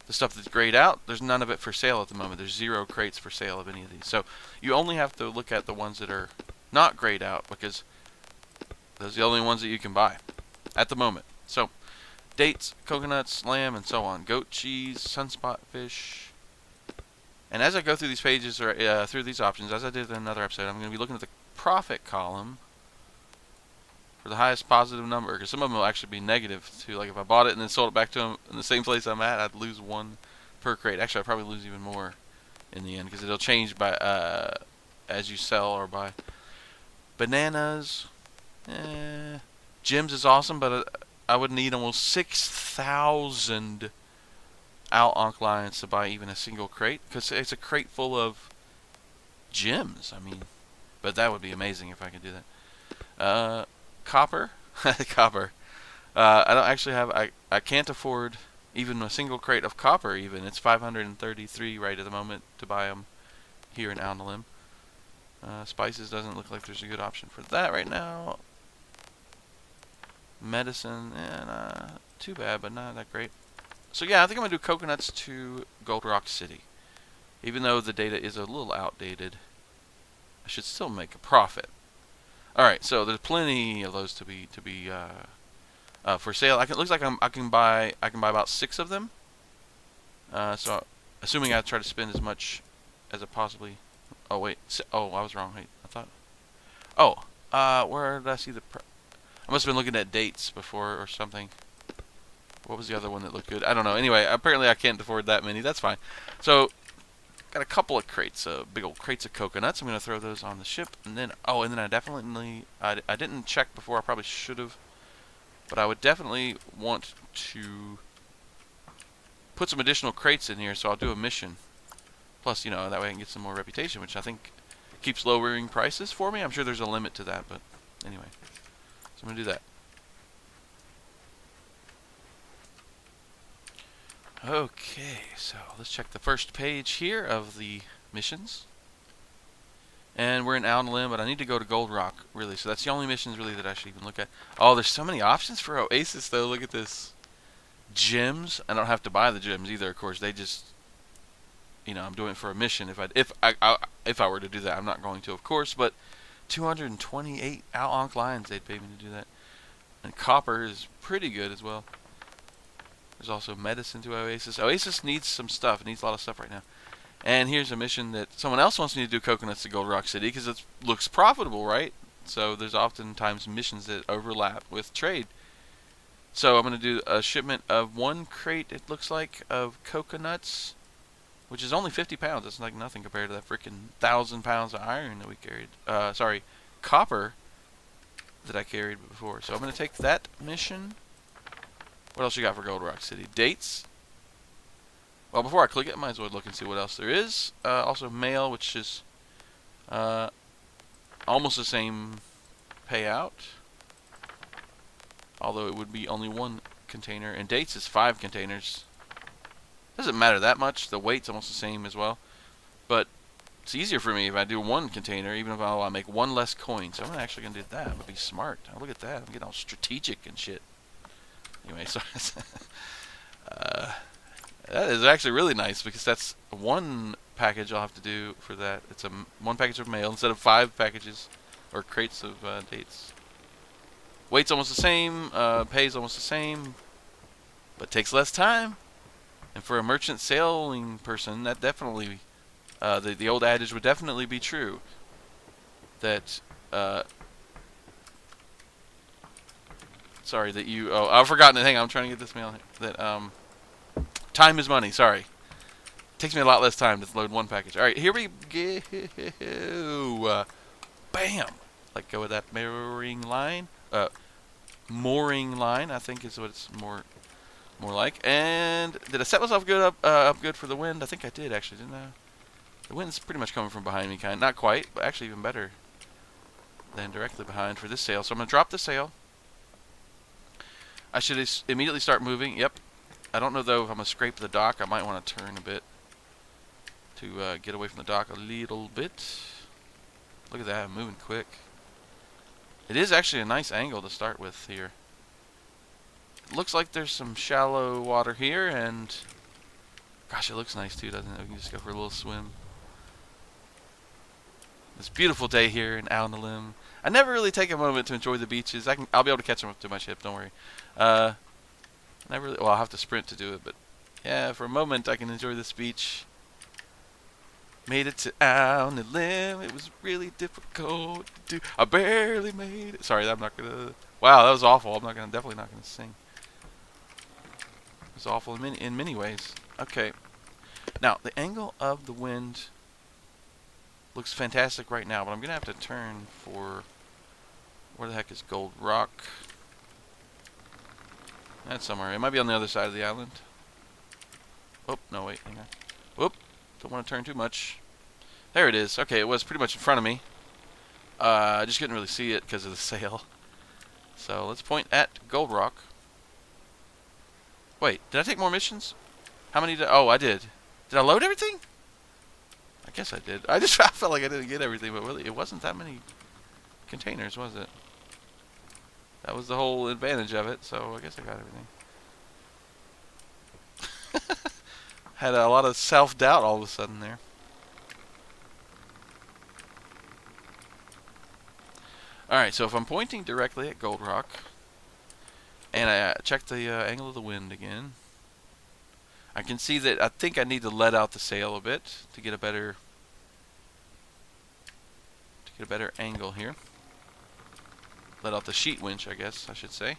The stuff that's grayed out, there's none of it for sale at the moment. There's 0 crates for sale of any of these. So you only have to look at the ones that are not grayed out, because those are the only ones that you can buy at the moment. So dates, coconuts, lamb, and so on. Goat cheese, sunspot fish. And as I go through these pages, or through these options, as I did in another episode, I'm going to be looking at the profit column for the highest positive number, because some of them will actually be negative too. Like if I bought it and then sold it back to them in the same place I'm at, I'd lose 1 per crate. Actually, I'd probably lose even more in the end, because it'll change by as you sell or buy. Bananas, gems is awesome, but I would need almost 6,000 Ankh lions to buy even a single crate, because it's a crate full of gems. I mean, but that would be amazing if I could do that. Copper. Copper. I don't actually have. I can't afford even a single crate of copper. Even it's 533 right at the moment to buy them here in Nilem. Spices doesn't look like there's a good option for that right now. Medicine, too bad, but not that great. So yeah, I think I'm gonna do coconuts to Gold Rock City. Even though the data is a little outdated, I should still make a profit. All right, so there's plenty of those to be for sale. It looks like I can buy about 6 of them. So assuming I try to spend as much as I possibly. Oh wait, oh I was wrong. Wait, I thought. Oh, where did I see the? I must have been looking at dates before or something. What was the other one that looked good? I don't know. Anyway, apparently I can't afford that many. That's fine. So got a couple of crates, big old crates of coconuts. I'm gonna throw those on the ship, and then I definitely I didn't check before. I probably should have, but I would definitely want to put some additional crates in here. So I'll do a mission. Plus, that way I can get some more reputation, which I think keeps lowering prices for me. I'm sure there's a limit to that, but anyway, so I'm gonna do that. Okay, so let's check the first page here of the missions. And we're in Nilem, but I need to go to Gold Rock, really. So that's the only missions, really, that I should even look at. Oh, there's so many options for Oasis, though. Look at this. Gems. I don't have to buy the gems either, of course. They just, I'm doing it for a mission. If I were to do that, I'm not going to, of course. But 228 Ankh lions, they'd pay me to do that. And copper is pretty good as well. There's also medicine to Oasis. Oasis needs some stuff. It needs a lot of stuff right now. And here's a mission that someone else wants me to do coconuts to Gold Rock City because it looks profitable, right? So there's oftentimes missions that overlap with trade. So I'm going to do a shipment of 1 crate, it looks like, of coconuts, which is only 50 pounds. That's like nothing compared to that freaking 1,000 pounds of iron that we carried. Sorry, copper that I carried before. So I'm going to take that mission. What else you got for Gold Rock City? Dates. Well, before I click it, I might as well look and see what else there is. Also mail, which is almost the same payout. Although it would be only 1 container. And dates is 5 containers. Doesn't matter that much. The weight's almost the same as well. But it's easier for me if I do 1 container, even if I make 1 less coin. So I'm actually going to do that. I'm going to be smart. Oh, look at that. I'm getting all strategic and shit. Anyway, so that is actually really nice because that's 1 package I'll have to do for that. It's 1 package of mail instead of 5 packages or crates of dates. Weight's almost the same, pay's almost the same, but takes less time. And for a merchant sailing person, that definitely, the old adage would definitely be true. That, sorry, that you, oh, I've forgotten it. Hang on, I'm trying to get this mail. That, time is money, sorry. Takes me a lot less time to load 1 package. Alright, here we go. Bam! Let go of that mooring line. Mooring line, I think is what it's more like. And did I set myself good up good for the wind? I think I did actually, didn't I? The wind's pretty much coming from behind me, not quite, but actually even better than directly behind for this sail. So I'm gonna drop the sail. I should immediately start moving. Yep. I don't know though if I'm gonna scrape the dock. I might want to turn a bit to get away from the dock a little bit. Look at that, I'm moving quick. It is actually a nice angle to start with here. It looks like there's some shallow water here, and gosh, it looks nice too, doesn't it? We can just go for a little swim. This beautiful day here in Nilem. I never really take a moment to enjoy the beaches. I'll be able to catch them up to my ship. Don't worry. Never really. Well, I'll have to sprint to do it, but yeah, for a moment I can enjoy this beach. Made it to Nilem. It was really difficult to do. I barely made it. Sorry, I'm not gonna. Wow, that was awful. I'm definitely not gonna sing. It was awful in many ways. Okay. Now the angle of the wind looks fantastic right now, but I'm gonna have to turn for where the heck is Gold Rock? That's somewhere. It might be on the other side of the island. Oh no, wait, hang on. Whoop. Don't want to turn too much. There it is. Okay, it was pretty much in front of me. I just couldn't really see it because of the sail. So let's point at Gold Rock. Wait, did I take more missions? How many did... Oh, I did. Did I load everything? I guess I did. I felt like I didn't get everything, but really, it wasn't that many containers, was it? That was the whole advantage of it, so I guess I got everything. Had a lot of self-doubt all of a sudden there. Alright, so if I'm pointing directly at Gold Rock, and I check the angle of the wind again, I can see that I think I need to let out the sail a bit to get a better angle here. Let out the sheet winch, I guess I should say.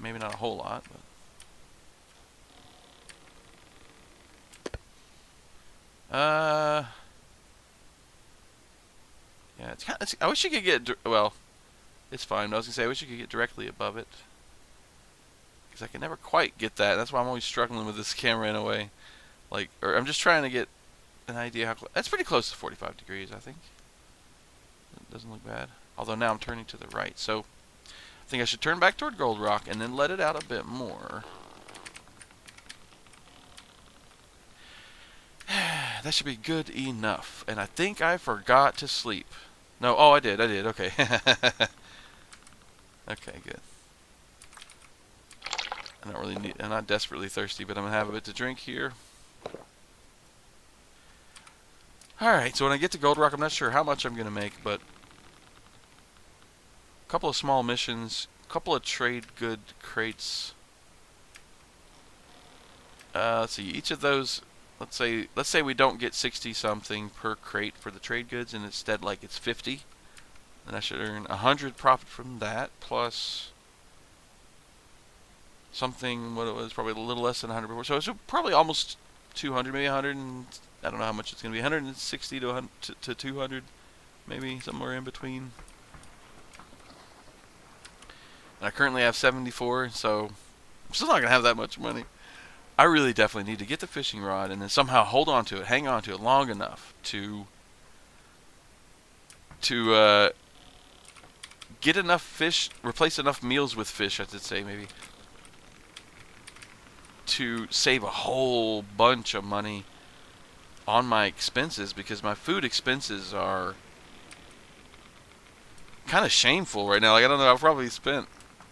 Maybe not a whole lot, but yeah, it's kind of, I wish you could get, well, it's fine. I was gonna say I wish you could get directly above it, because I can never quite get that. That's why I'm always struggling with this camera in a way. Like, or I'm just trying to get an idea how that's pretty close to 45 degrees, I think. It doesn't look bad. Although now I'm turning to the right, so I think I should turn back toward Gold Rock and then let it out a bit more. That should be good enough. And I think I forgot to sleep. No, oh, I did. Okay. Okay, good. I'm not desperately thirsty, but I'm gonna have a bit to drink here. Alright, so when I get to Gold Rock, I'm not sure how much I'm gonna make, but a couple of small missions, a couple of trade good crates. Let's see, each of those, let's say we don't get 60 something per crate for the trade goods, and instead like it's 50. Then I should earn 100 profit from that, plus something, what it was, probably a little less than 100 before. So it's probably almost 200, maybe 100, and I don't know how much it's going to be, 160 to 200, maybe somewhere in between. And I currently have 74, so I'm still not going to have that much money. I really definitely need to get the fishing rod and then somehow hold on to it, hang on to it long enough to get enough fish, replace enough meals with fish, I should say, maybe, to save a whole bunch of money on my expenses, because my food expenses are kind of shameful right now. Like, I don't know, I've probably spent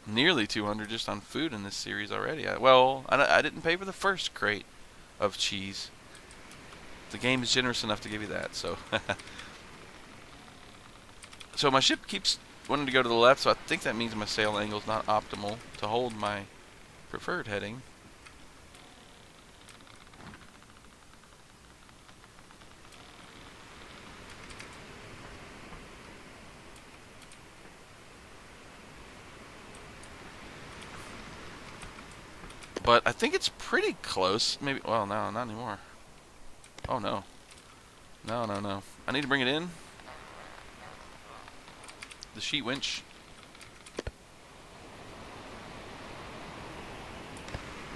nearly 200 just on food in this series already. I didn't pay for the first crate of cheese. The game is generous enough to give you that, so. So my ship keeps wanting to go to the left, so I think that means my sail angle is not optimal to hold my preferred heading. But I think it's pretty close. Maybe, well, no, not anymore. Oh, no. No. I need to bring it in. The sheet winch.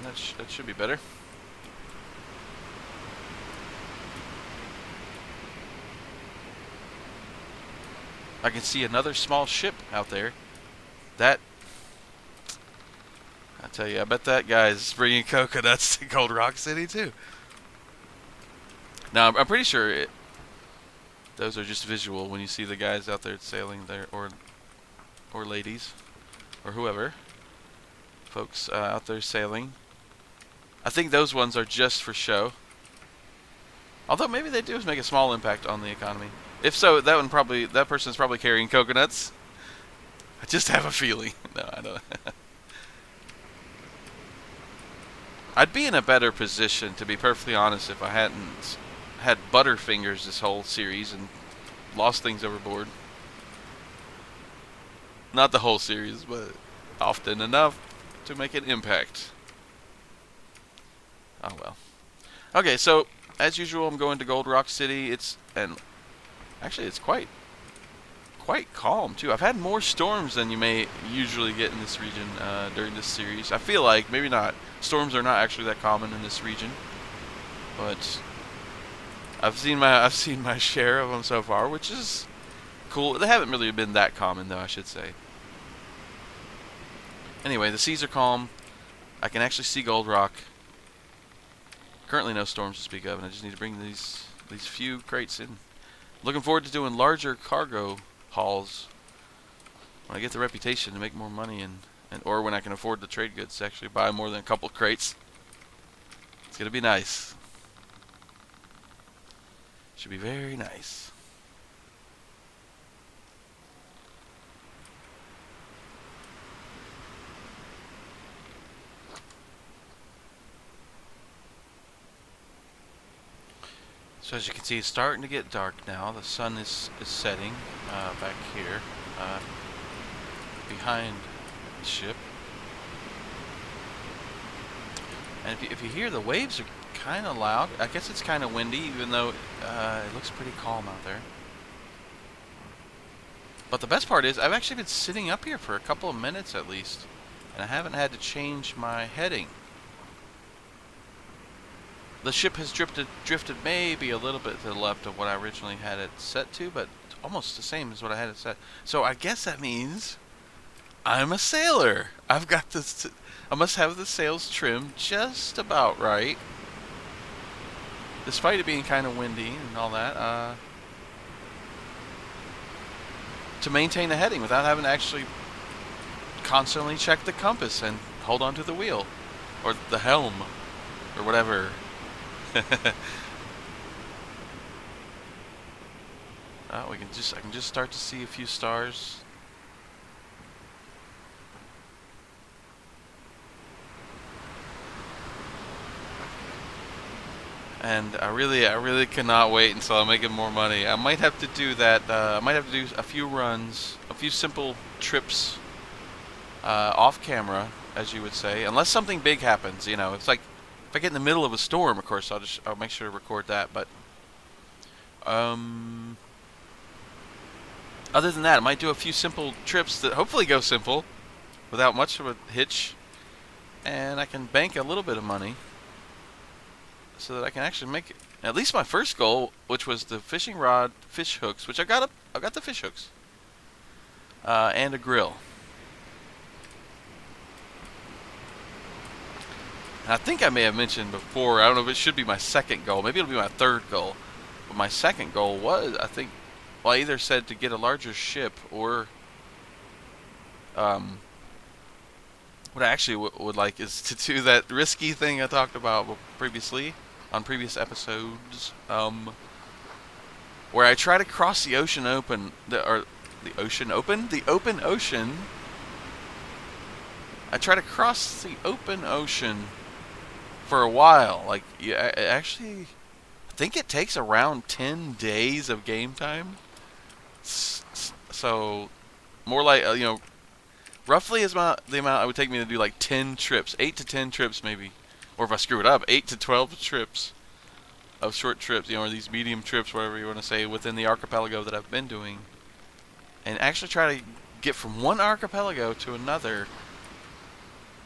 That should be better. I can see another small ship out there. That, I tell you, I bet that guy's bringing coconuts to Gold Rock City too. Now, I'm pretty sure those are just visual when you see the guys out there sailing there, or ladies, or whoever, folks out there sailing. I think those ones are just for show. Although maybe they do make a small impact on the economy. If so, that person's probably carrying coconuts. I just have a feeling. No, I don't. I'd be in a better position, to be perfectly honest, if I hadn't had Butterfingers this whole series and lost things overboard. Not the whole series, but often enough to make an impact. Oh well. Okay, so as usual, I'm going to Gold Rock City. Actually it's quite calm too. I've had more storms than you may usually get in this region during this series. I feel like maybe not. Storms are not actually that common in this region, but I've seen my share of them so far, which is cool. They haven't really been that common, though, I should say. Anyway, the seas are calm. I can actually see Gold Rock. Currently, no storms to speak of, and I just need to bring these few crates in. Looking forward to doing larger cargo hauls when I get the reputation to make more money, and or when I can afford the trade goods to actually buy more than a couple crates. It's gonna be nice. Should be very nice. So as you can see, it's starting to get dark now. The sun is setting back here behind the ship. And if you hear, the waves are kind of loud. I guess it's kind of windy, even though it looks pretty calm out there. But the best part is, I've actually been sitting up here for a couple of minutes at least, and I haven't had to change my heading. The ship has drifted maybe a little bit to the left of what I originally had it set to, but almost the same as what I had it set. So I guess that means I'm a sailor. I've got this. I must have the sails trimmed just about right, despite it being kind of windy and all that, to maintain the heading without having to actually constantly check the compass and hold on to the wheel or the helm or whatever. I can just start to see a few stars. And I really cannot wait until I'm making more money. I might have to do that. I might have to do a few runs, a few simple trips off camera, as you would say, unless something big happens. You know, it's like if I get in the middle of a storm, of course, I'll make sure to record that. But other than that, I might do a few simple trips that hopefully go simple, without much of a hitch, and I can bank a little bit of money, so that I can actually make it. At least my first goal, which was the fishing rod, fish hooks, which I got the fish hooks, and a grill. And I think I may have mentioned before, I don't know if it should be my second goal, maybe it'll be my third goal, but my second goal was, I think, well, I either said to get a larger ship, or what I actually would like is to do that risky thing I talked about previously on previous episodes, where I try to cross the ocean open, the open ocean. I try to cross the open ocean for a while. Like, yeah, actually, I think it takes around 10 days of game time. So, more like, roughly is the amount it would take me to do like 10 trips, 8 to 10 trips maybe, or if I screw it up, 8 to 12 trips of short trips, or these medium trips, whatever you want to say, within the archipelago that I've been doing, and actually try to get from one archipelago to another.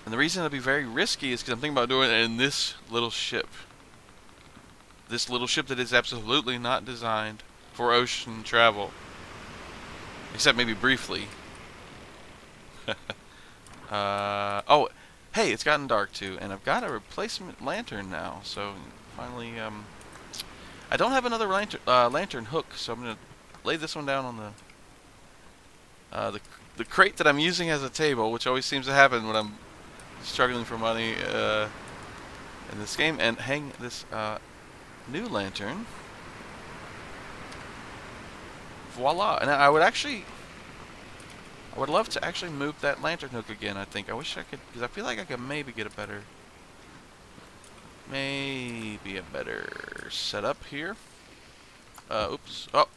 And the reason it'll be very risky is because I'm thinking about doing it in this little ship. This little ship that is absolutely not designed for ocean travel. Except maybe briefly. Oh, hey, it's gotten dark too, and I've got a replacement lantern now. So finally, I don't have another lantern hook, so I'm gonna lay this one down on the crate that I'm using as a table, which always seems to happen when I'm struggling for money in this game, and hang this new lantern. Voila! And I would love to actually move that lantern hook again. I think I wish I could, because I feel like I could maybe get a better setup here. Oops. Oh.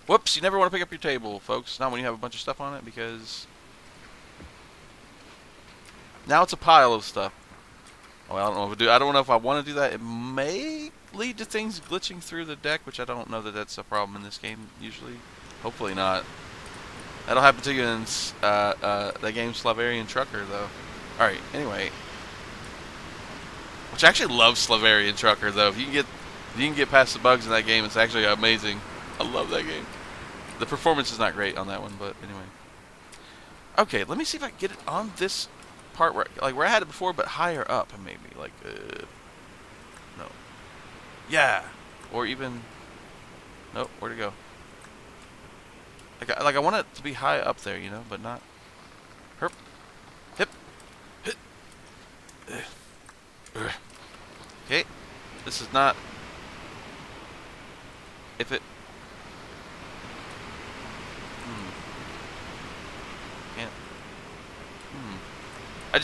Whoops! You never want to pick up your table, folks. Not when you have a bunch of stuff on it, because now it's a pile of stuff. Well, I don't know if I want to do that. It may lead to things glitching through the deck, which I don't know that that's a problem in this game usually. Hopefully not. That'll happen to you in the game Slavarian Trucker, though. Alright, anyway. Which I actually love Slavarian Trucker, though. If you you can get past the bugs in that game, it's actually amazing. I love that game. The performance is not great on that one, but anyway. Okay, let me see if I can get it on this part where I had it before, but higher up, maybe. Like, no. Yeah. Or even... Nope, where'd it go? Like I want it to be high up there, you know, but not... Herp. Hip. Hit. Okay. This is not... If it...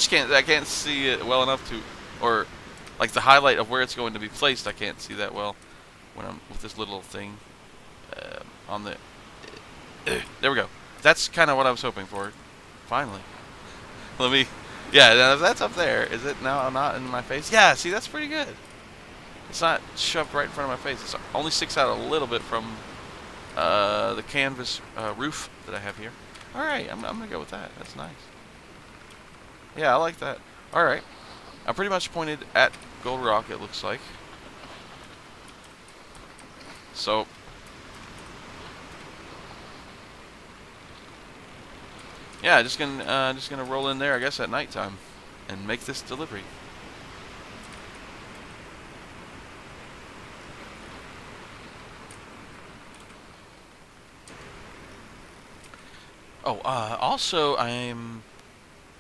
Can't... I can't see it well enough to... Or, like, the highlight of where it's going to be placed, I can't see that well when I'm with this little thing on the... There we go. That's kind of what I was hoping for. Finally. Let me... Yeah, now if that's up there, is it now not in my face? Yeah, see, that's pretty good. It's not shoved right in front of my face. It only sticks out a little bit from the canvas roof that I have here. Alright, I'm going to go with that. That's nice. Yeah, I like that. Alright. I'm pretty much pointed at Gold Rock, it looks like. So... Yeah, just gonna roll in there, I guess, at nighttime, and make this delivery. Oh, also I'm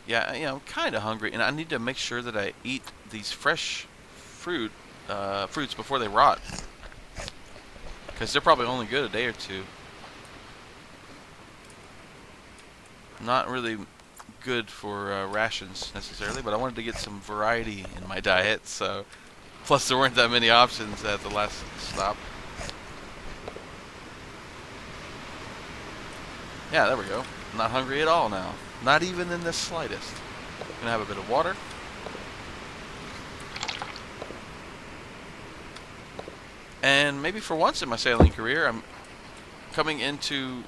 kind of hungry, and I need to make sure that I eat these fresh fruits before they rot, because they're probably only good a day or two. Not really good for rations necessarily, but I wanted to get some variety in my diet, so plus there weren't that many options at the last stop. Yeah, there we go. Not hungry at all now. Not even in the slightest. Gonna have a bit of water. And maybe for once in my sailing career, I'm coming into,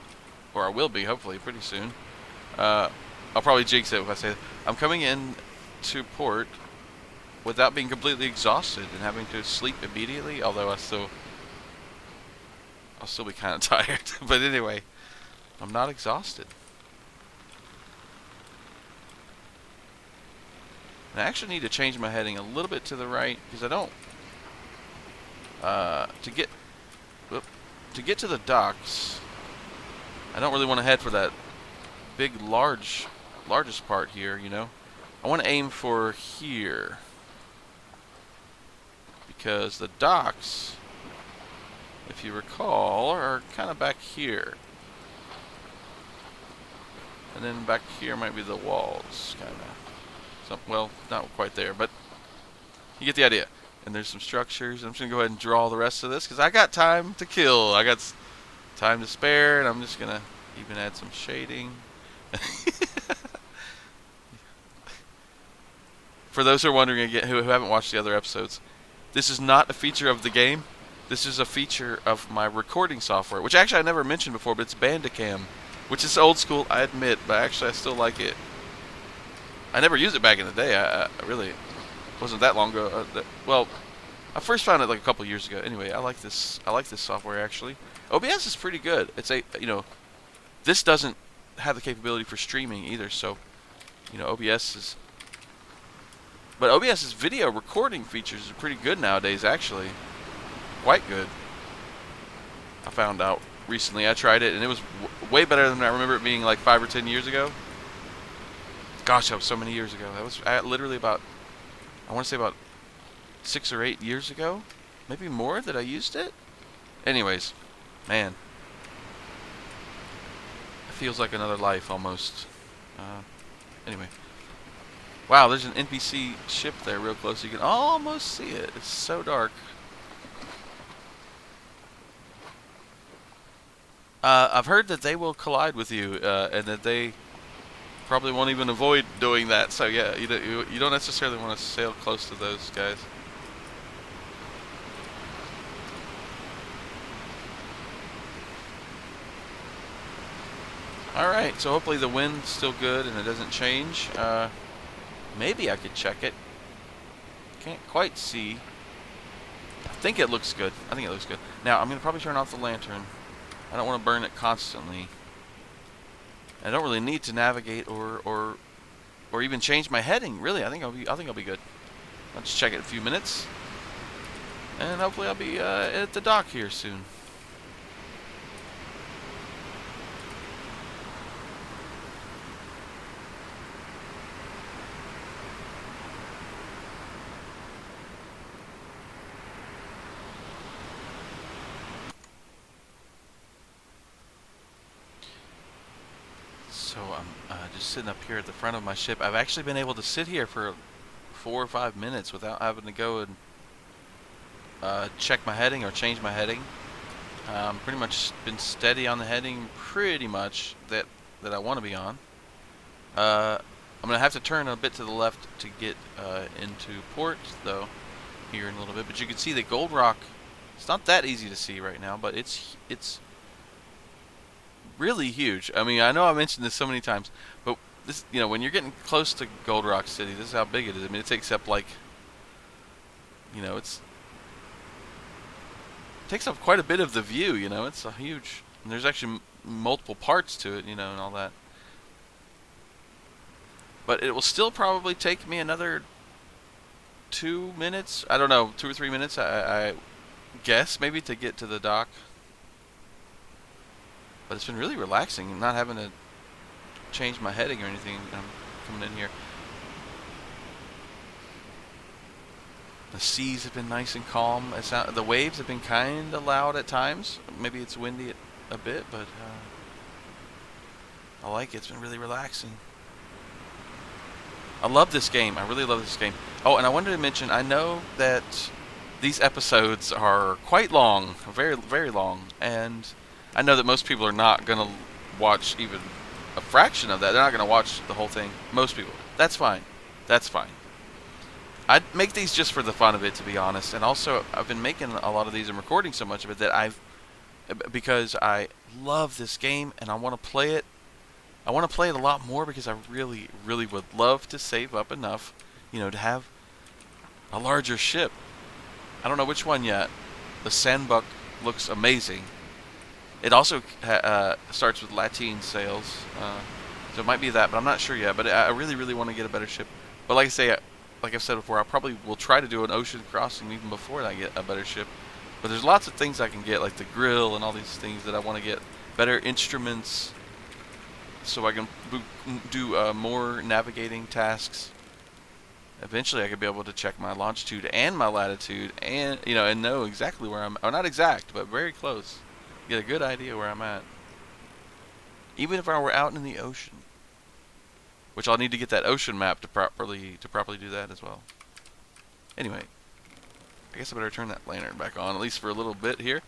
or I will be hopefully pretty soon. I'll probably jinx it if I say that. I'm coming in to port without being completely exhausted and having to sleep immediately, although I'll still be kind of tired. But anyway, I'm not exhausted. And I actually need to change my heading a little bit to the right, because I don't to get to the docks, I don't really want to head for that big largest part here, you know. I want to aim for here, because the docks, if you recall, are kind of back here, and then back here might be the walls, kind of. Well, not quite there, but you get the idea. And there's some structures. I'm just gonna go ahead and draw the rest of this because I got time to kill. I got time to spare, and I'm just gonna even add some shading. For those who are wondering again, who haven't watched the other episodes, this is not a feature of the game. This is a feature of my recording software, which actually I never mentioned before, but it's Bandicam, which is old school, I admit, but actually I still like it. I never used it back in the day. I really wasn't that long ago. Well, I first found it like a couple years ago. Anyway, I like this. I like this software actually. OBS is pretty good. It's this doesn't have the capability for streaming either. So, but OBS's video recording features are pretty good nowadays. Actually, quite good. I found out recently. I tried it and it was way better than I remember it being like 5 or 10 years ago. Gosh, that was so many years ago. That was literally about, I want to say about 6 or 8 years ago. Maybe more that I used it. Anyways, man. It feels like another life almost. Anyway. Wow, there's an NPC ship there real close. You can almost see it. It's so dark. I've heard that they will collide with you, and that they probably won't even avoid doing that. So yeah, you don't necessarily want to sail close to those guys. Alright, so hopefully the wind's still good and it doesn't change. Maybe I could check it. Can't quite see. I think it looks good. I think it looks good. Now, I'm going to probably turn off the lantern. I don't want to burn it constantly. I don't really need to navigate or even change my heading. Really, I think I'll be good. I'll just check it in a few minutes, and hopefully I'll be at the dock here soon. So I'm just sitting up here at the front of my ship. I've actually been able to sit here for 4 or 5 minutes without having to go and check my heading or change my heading. Pretty much been steady on the heading, pretty much that I want to be on. I'm gonna have to turn a bit to the left to get into port, though, here in a little bit. But you can see that Gold Rock. It's not that easy to see right now, but it's really huge. I mean, I know I mentioned this so many times, but this, you know, when you're getting close to Gold Rock City, this is how big it is. I mean, it takes up like, you know, it takes up quite a bit of the view. You know, it's a huge, and there's actually multiple parts to it, you know, and all that. But it will still probably take me another 2 minutes. I don't know, 2 or 3 minutes. I guess maybe to get to the dock. But it's been really relaxing, not having to change my heading or anything. I'm coming in here. The seas have been nice and calm. The waves have been kind of loud at times. Maybe it's windy a bit, but I like it. It's been really relaxing. I love this game. I really love this game. Oh, and I wanted to mention, I know that these episodes are quite long, very, very long, and I know that most people are not going to watch even a fraction of that. They're not going to watch the whole thing. Most people. That's fine. That's fine. I make these just for the fun of it, to be honest. And also, I've been making a lot of these and recording so much of it that because I love this game and I want to play it. I want to play it a lot more because I really, really would love to save up enough, you know, to have a larger ship. I don't know which one yet. The Sandbuck looks amazing. It also starts with lateen sails, so it might be that, but I'm not sure yet. But I really, really want to get a better ship. But like I say, like I've said before, I probably will try to do an ocean crossing even before I get a better ship. But there's lots of things I can get, like the grill and all these things that I want to get. Better instruments, so I can do more navigating tasks. Eventually, I could be able to check my longitude and my latitude, and and know exactly where I'm. Oh, not exact, but very close. Get a good idea where I'm at. Even if I were out in the ocean, which I'll need to get that ocean map to properly do that as well. Anyway, I guess I better turn that lantern back on, at least for a little bit here.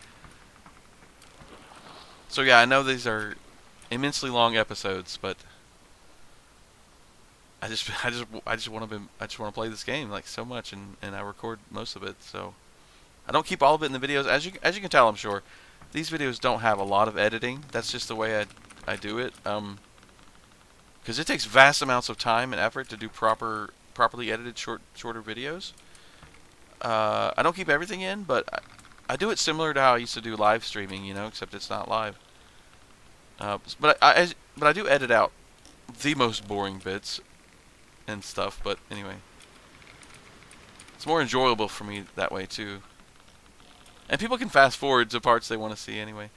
So yeah, I know these are immensely long episodes, but I just want to play this game like so much, and I record most of it, so I don't keep all of it in the videos. As you can tell, I'm sure these videos don't have a lot of editing. That's just the way I do it. Because it takes vast amounts of time and effort to do properly edited shorter videos. I don't keep everything in, but I do it similar to how I used to do live streaming, except it's not live. But I do edit out the most boring bits and stuff. But anyway, it's more enjoyable for me that way too. And people can fast forward to parts they want to see anyway.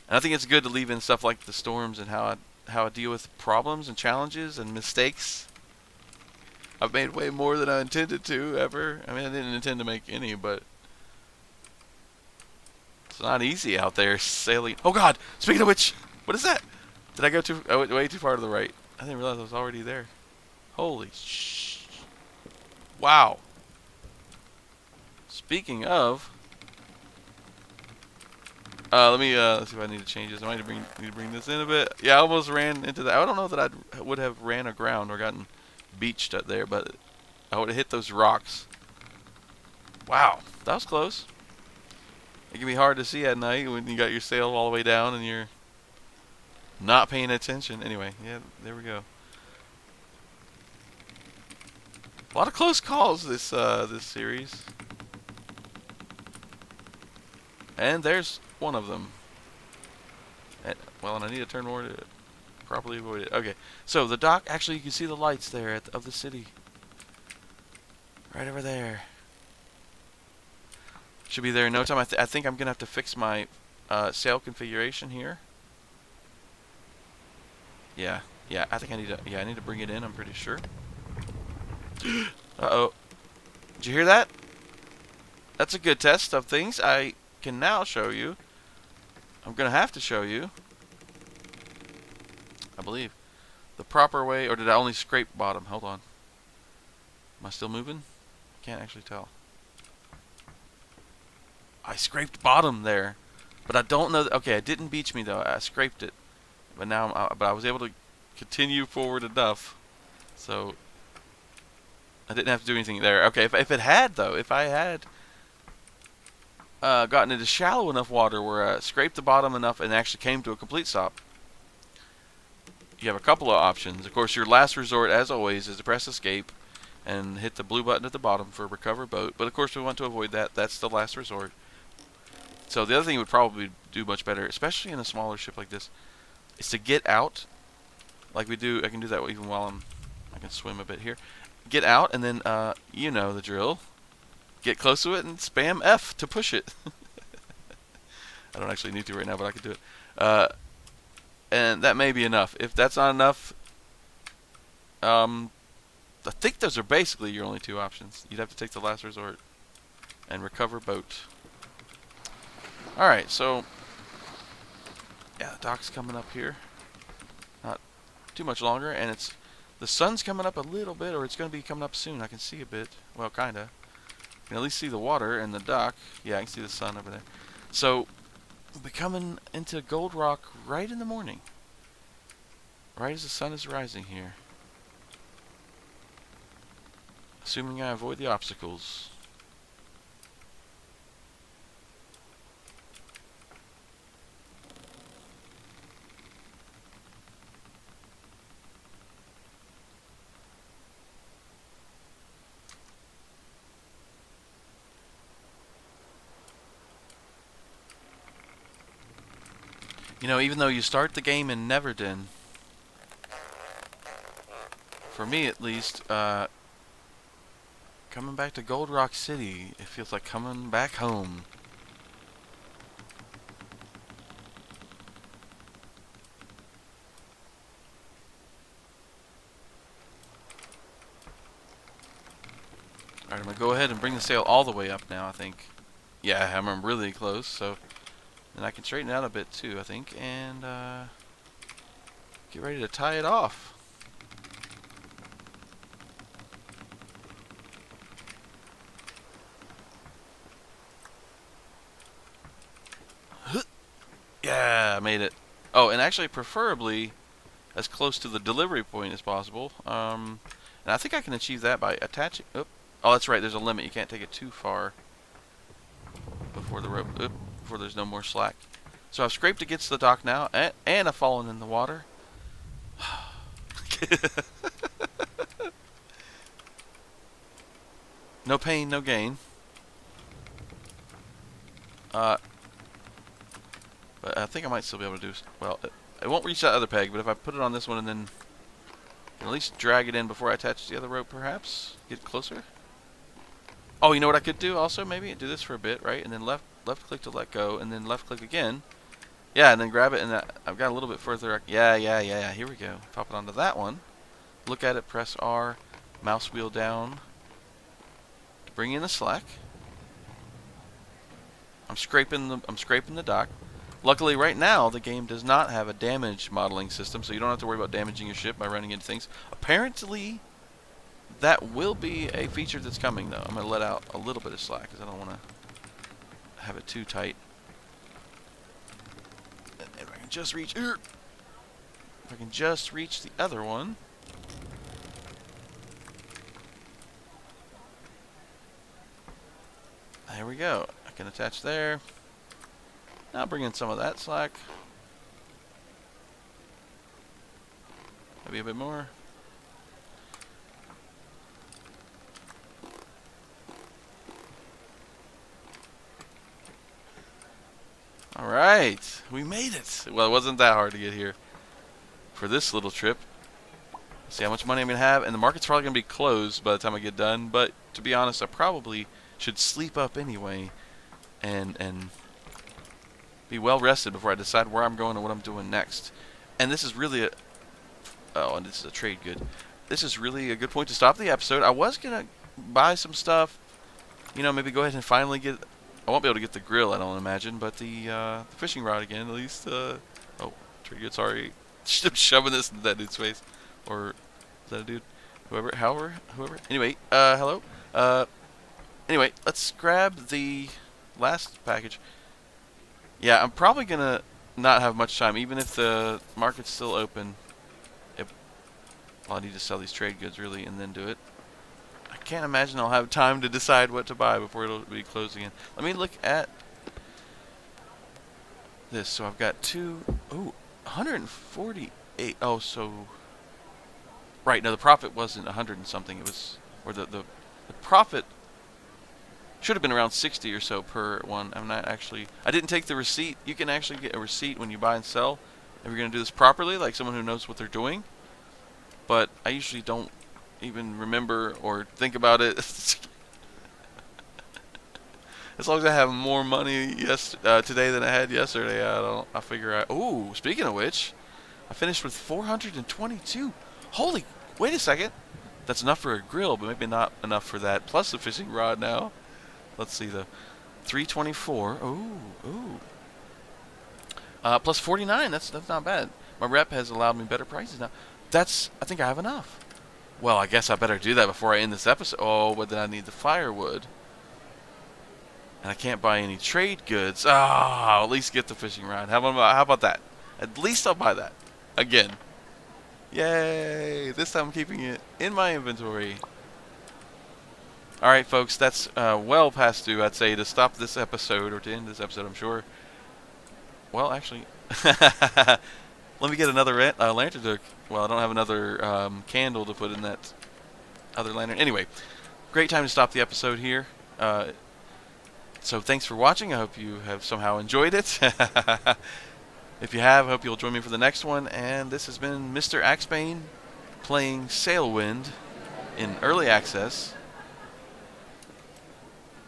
And I think it's good to leave in stuff like the storms and how I deal with problems and challenges and mistakes. I've made way more than I intended to ever. I mean, I didn't intend to make any, but it's not easy out there sailing. Oh God! Speaking of which, what is that? Did I go way too far to the right? I didn't realize I was already there. Holy sh! Wow. Speaking of, let's see if I need to change this. I might need to bring this in a bit. Yeah, I almost ran into that. I don't know that I would have ran aground or gotten beached up there, but I would have hit those rocks. Wow, that was close. It can be hard to see at night when you got your sail all the way down and you're not paying attention. Anyway, yeah, there we go. A lot of close calls this series. And there's one of them. Well, and I need to turn more to properly avoid it. Okay, so the dock, actually you can see the lights there of the city. Right over there. Should be there in no time. I think I'm going to have to fix my sail configuration here. Yeah, I think I need to, I need to bring it in, I'm pretty sure. Uh-oh. Did you hear that? That's a good test of things. I can now show you. I'm going to have to show you, I believe, the proper way, or did I only scrape bottom? Hold on. Am I still moving? Can't actually tell. I scraped bottom there, but I don't know. Okay, it didn't beach me though. I scraped it, but now, but I was able to continue forward enough, so I didn't have to do anything there. Okay, if it had though, if I had gotten into shallow enough water where I scraped the bottom enough and actually came to a complete stop, you have a couple of options. Of course, your last resort, as always, is to press escape and hit the blue button at the bottom for recover boat. But of course, we want to avoid that. That's the last resort. So the other thing would probably do much better, especially in a smaller ship like this, is to get out, like we do. I can do that even while I can swim a bit here. Get out, and then you know the drill. Get close to it and spam F to push it. I don't actually need to right now, but I could do it. And that may be enough. If that's not enough, I think those are basically your only two options. You'd have to take the last resort and recover boat. Alright, so yeah, the dock's coming up here. Not too much longer, and the sun's coming up a little bit, or it's going to be coming up soon. I can see a bit. Well, kinda. You can at least see the water and the dock. Yeah, I can see the sun over there. So we'll be coming into Gold Rock right in the morning. Right as the sun is rising here. Assuming I avoid the obstacles. You know, even though you start the game in Neverden, for me at least, coming back to Gold Rock City, it feels like coming back home. Alright, I'm going to go ahead and bring the sail all the way up now, I think. Yeah, I'm really close, so then I can straighten it out a bit too, I think, and get ready to tie it off. Yeah, I made it. Oh, and actually preferably as close to the delivery point as possible. And I think I can achieve that by attaching... Oh, that's right, there's a limit. You can't take it too far before the rope... before there's no more slack. So I've scraped against the dock now, and I've fallen in the water. No pain, no gain. But I think I might still be able to do... Well, it won't reach that other peg, but if I put it on this one and then at least drag it in before I attach the other rope, perhaps? Get closer? Oh, you know what I could do also? Maybe do this for a bit, right? And then left click to let go, and then left click again. Yeah, and then grab it, and I've got a little bit further. Yeah. Here we go. Pop it onto that one. Look at it, press R, mouse wheel down. Bring in the slack. I'm scraping the dock. Luckily, right now, the game does not have a damage modeling system, so you don't have to worry about damaging your ship by running into things. Apparently, that will be a feature that's coming, though. I'm going to let out a little bit of slack, because I don't want to have it too tight. And if I can just reach... If I can just reach the other one... There we go. I can attach there. Now bring in some of that slack. Maybe a bit more. All right, we made it. Well, it wasn't that hard to get here for this little trip. See how much money I'm gonna have, and the market's probably gonna be closed by the time I get done. But to be honest, I probably should sleep up anyway, and be well rested before I decide where I'm going and what I'm doing next. And this is really and this is a trade good. This is really a good point to stop the episode. I was gonna buy some stuff, maybe go ahead and finally get. I won't be able to get the grill, I don't imagine, but the fishing rod again, at least. Oh, trade good. Sorry, I'm shoving this into that dude's face, or is that a dude? Whoever. Anyway, hello. Anyway, let's grab the last package. Yeah, I'm probably gonna not have much time, even if the market's still open. I need to sell these trade goods really, and then do it. I can't imagine I'll have time to decide what to buy before it'll be closed again. Let me look at this. So I've got 148. Oh, so right. No, the profit wasn't 100 and something. It was, or the profit should have been around 60 or so per one. I'm not actually. I didn't take the receipt. You can actually get a receipt when you buy and sell. If you're gonna do this properly, like someone who knows what they're doing. But I usually don't even remember or think about it. As long as I have more money today than I had yesterday, I figure out. Ooh, speaking of which, I finished with 422. Holy, wait a second. That's enough for a grill, but maybe not enough for that. Plus the fishing rod now. Let's see, the 324. Ooh. Plus 49. That's not bad. My rep has allowed me better prices now. I think I have enough. Well, I guess I better do that before I end this episode. Oh, but then I need the firewood. And I can't buy any trade goods. I'll at least get the fishing rod. How about that? At least I'll buy that. Again. Yay! This time I'm keeping it in my inventory. Alright, folks. That's well past due, I'd say, to stop this episode. Or to end this episode, I'm sure. Well, actually... Let me get another lantern to... Well, I don't have another candle to put in that other lantern. Anyway, great time to stop the episode here. So thanks for watching. I hope you have somehow enjoyed it. If you have, I hope you'll join me for the next one. And this has been Mr. Axebane playing Sailwind in early access.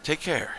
Take care.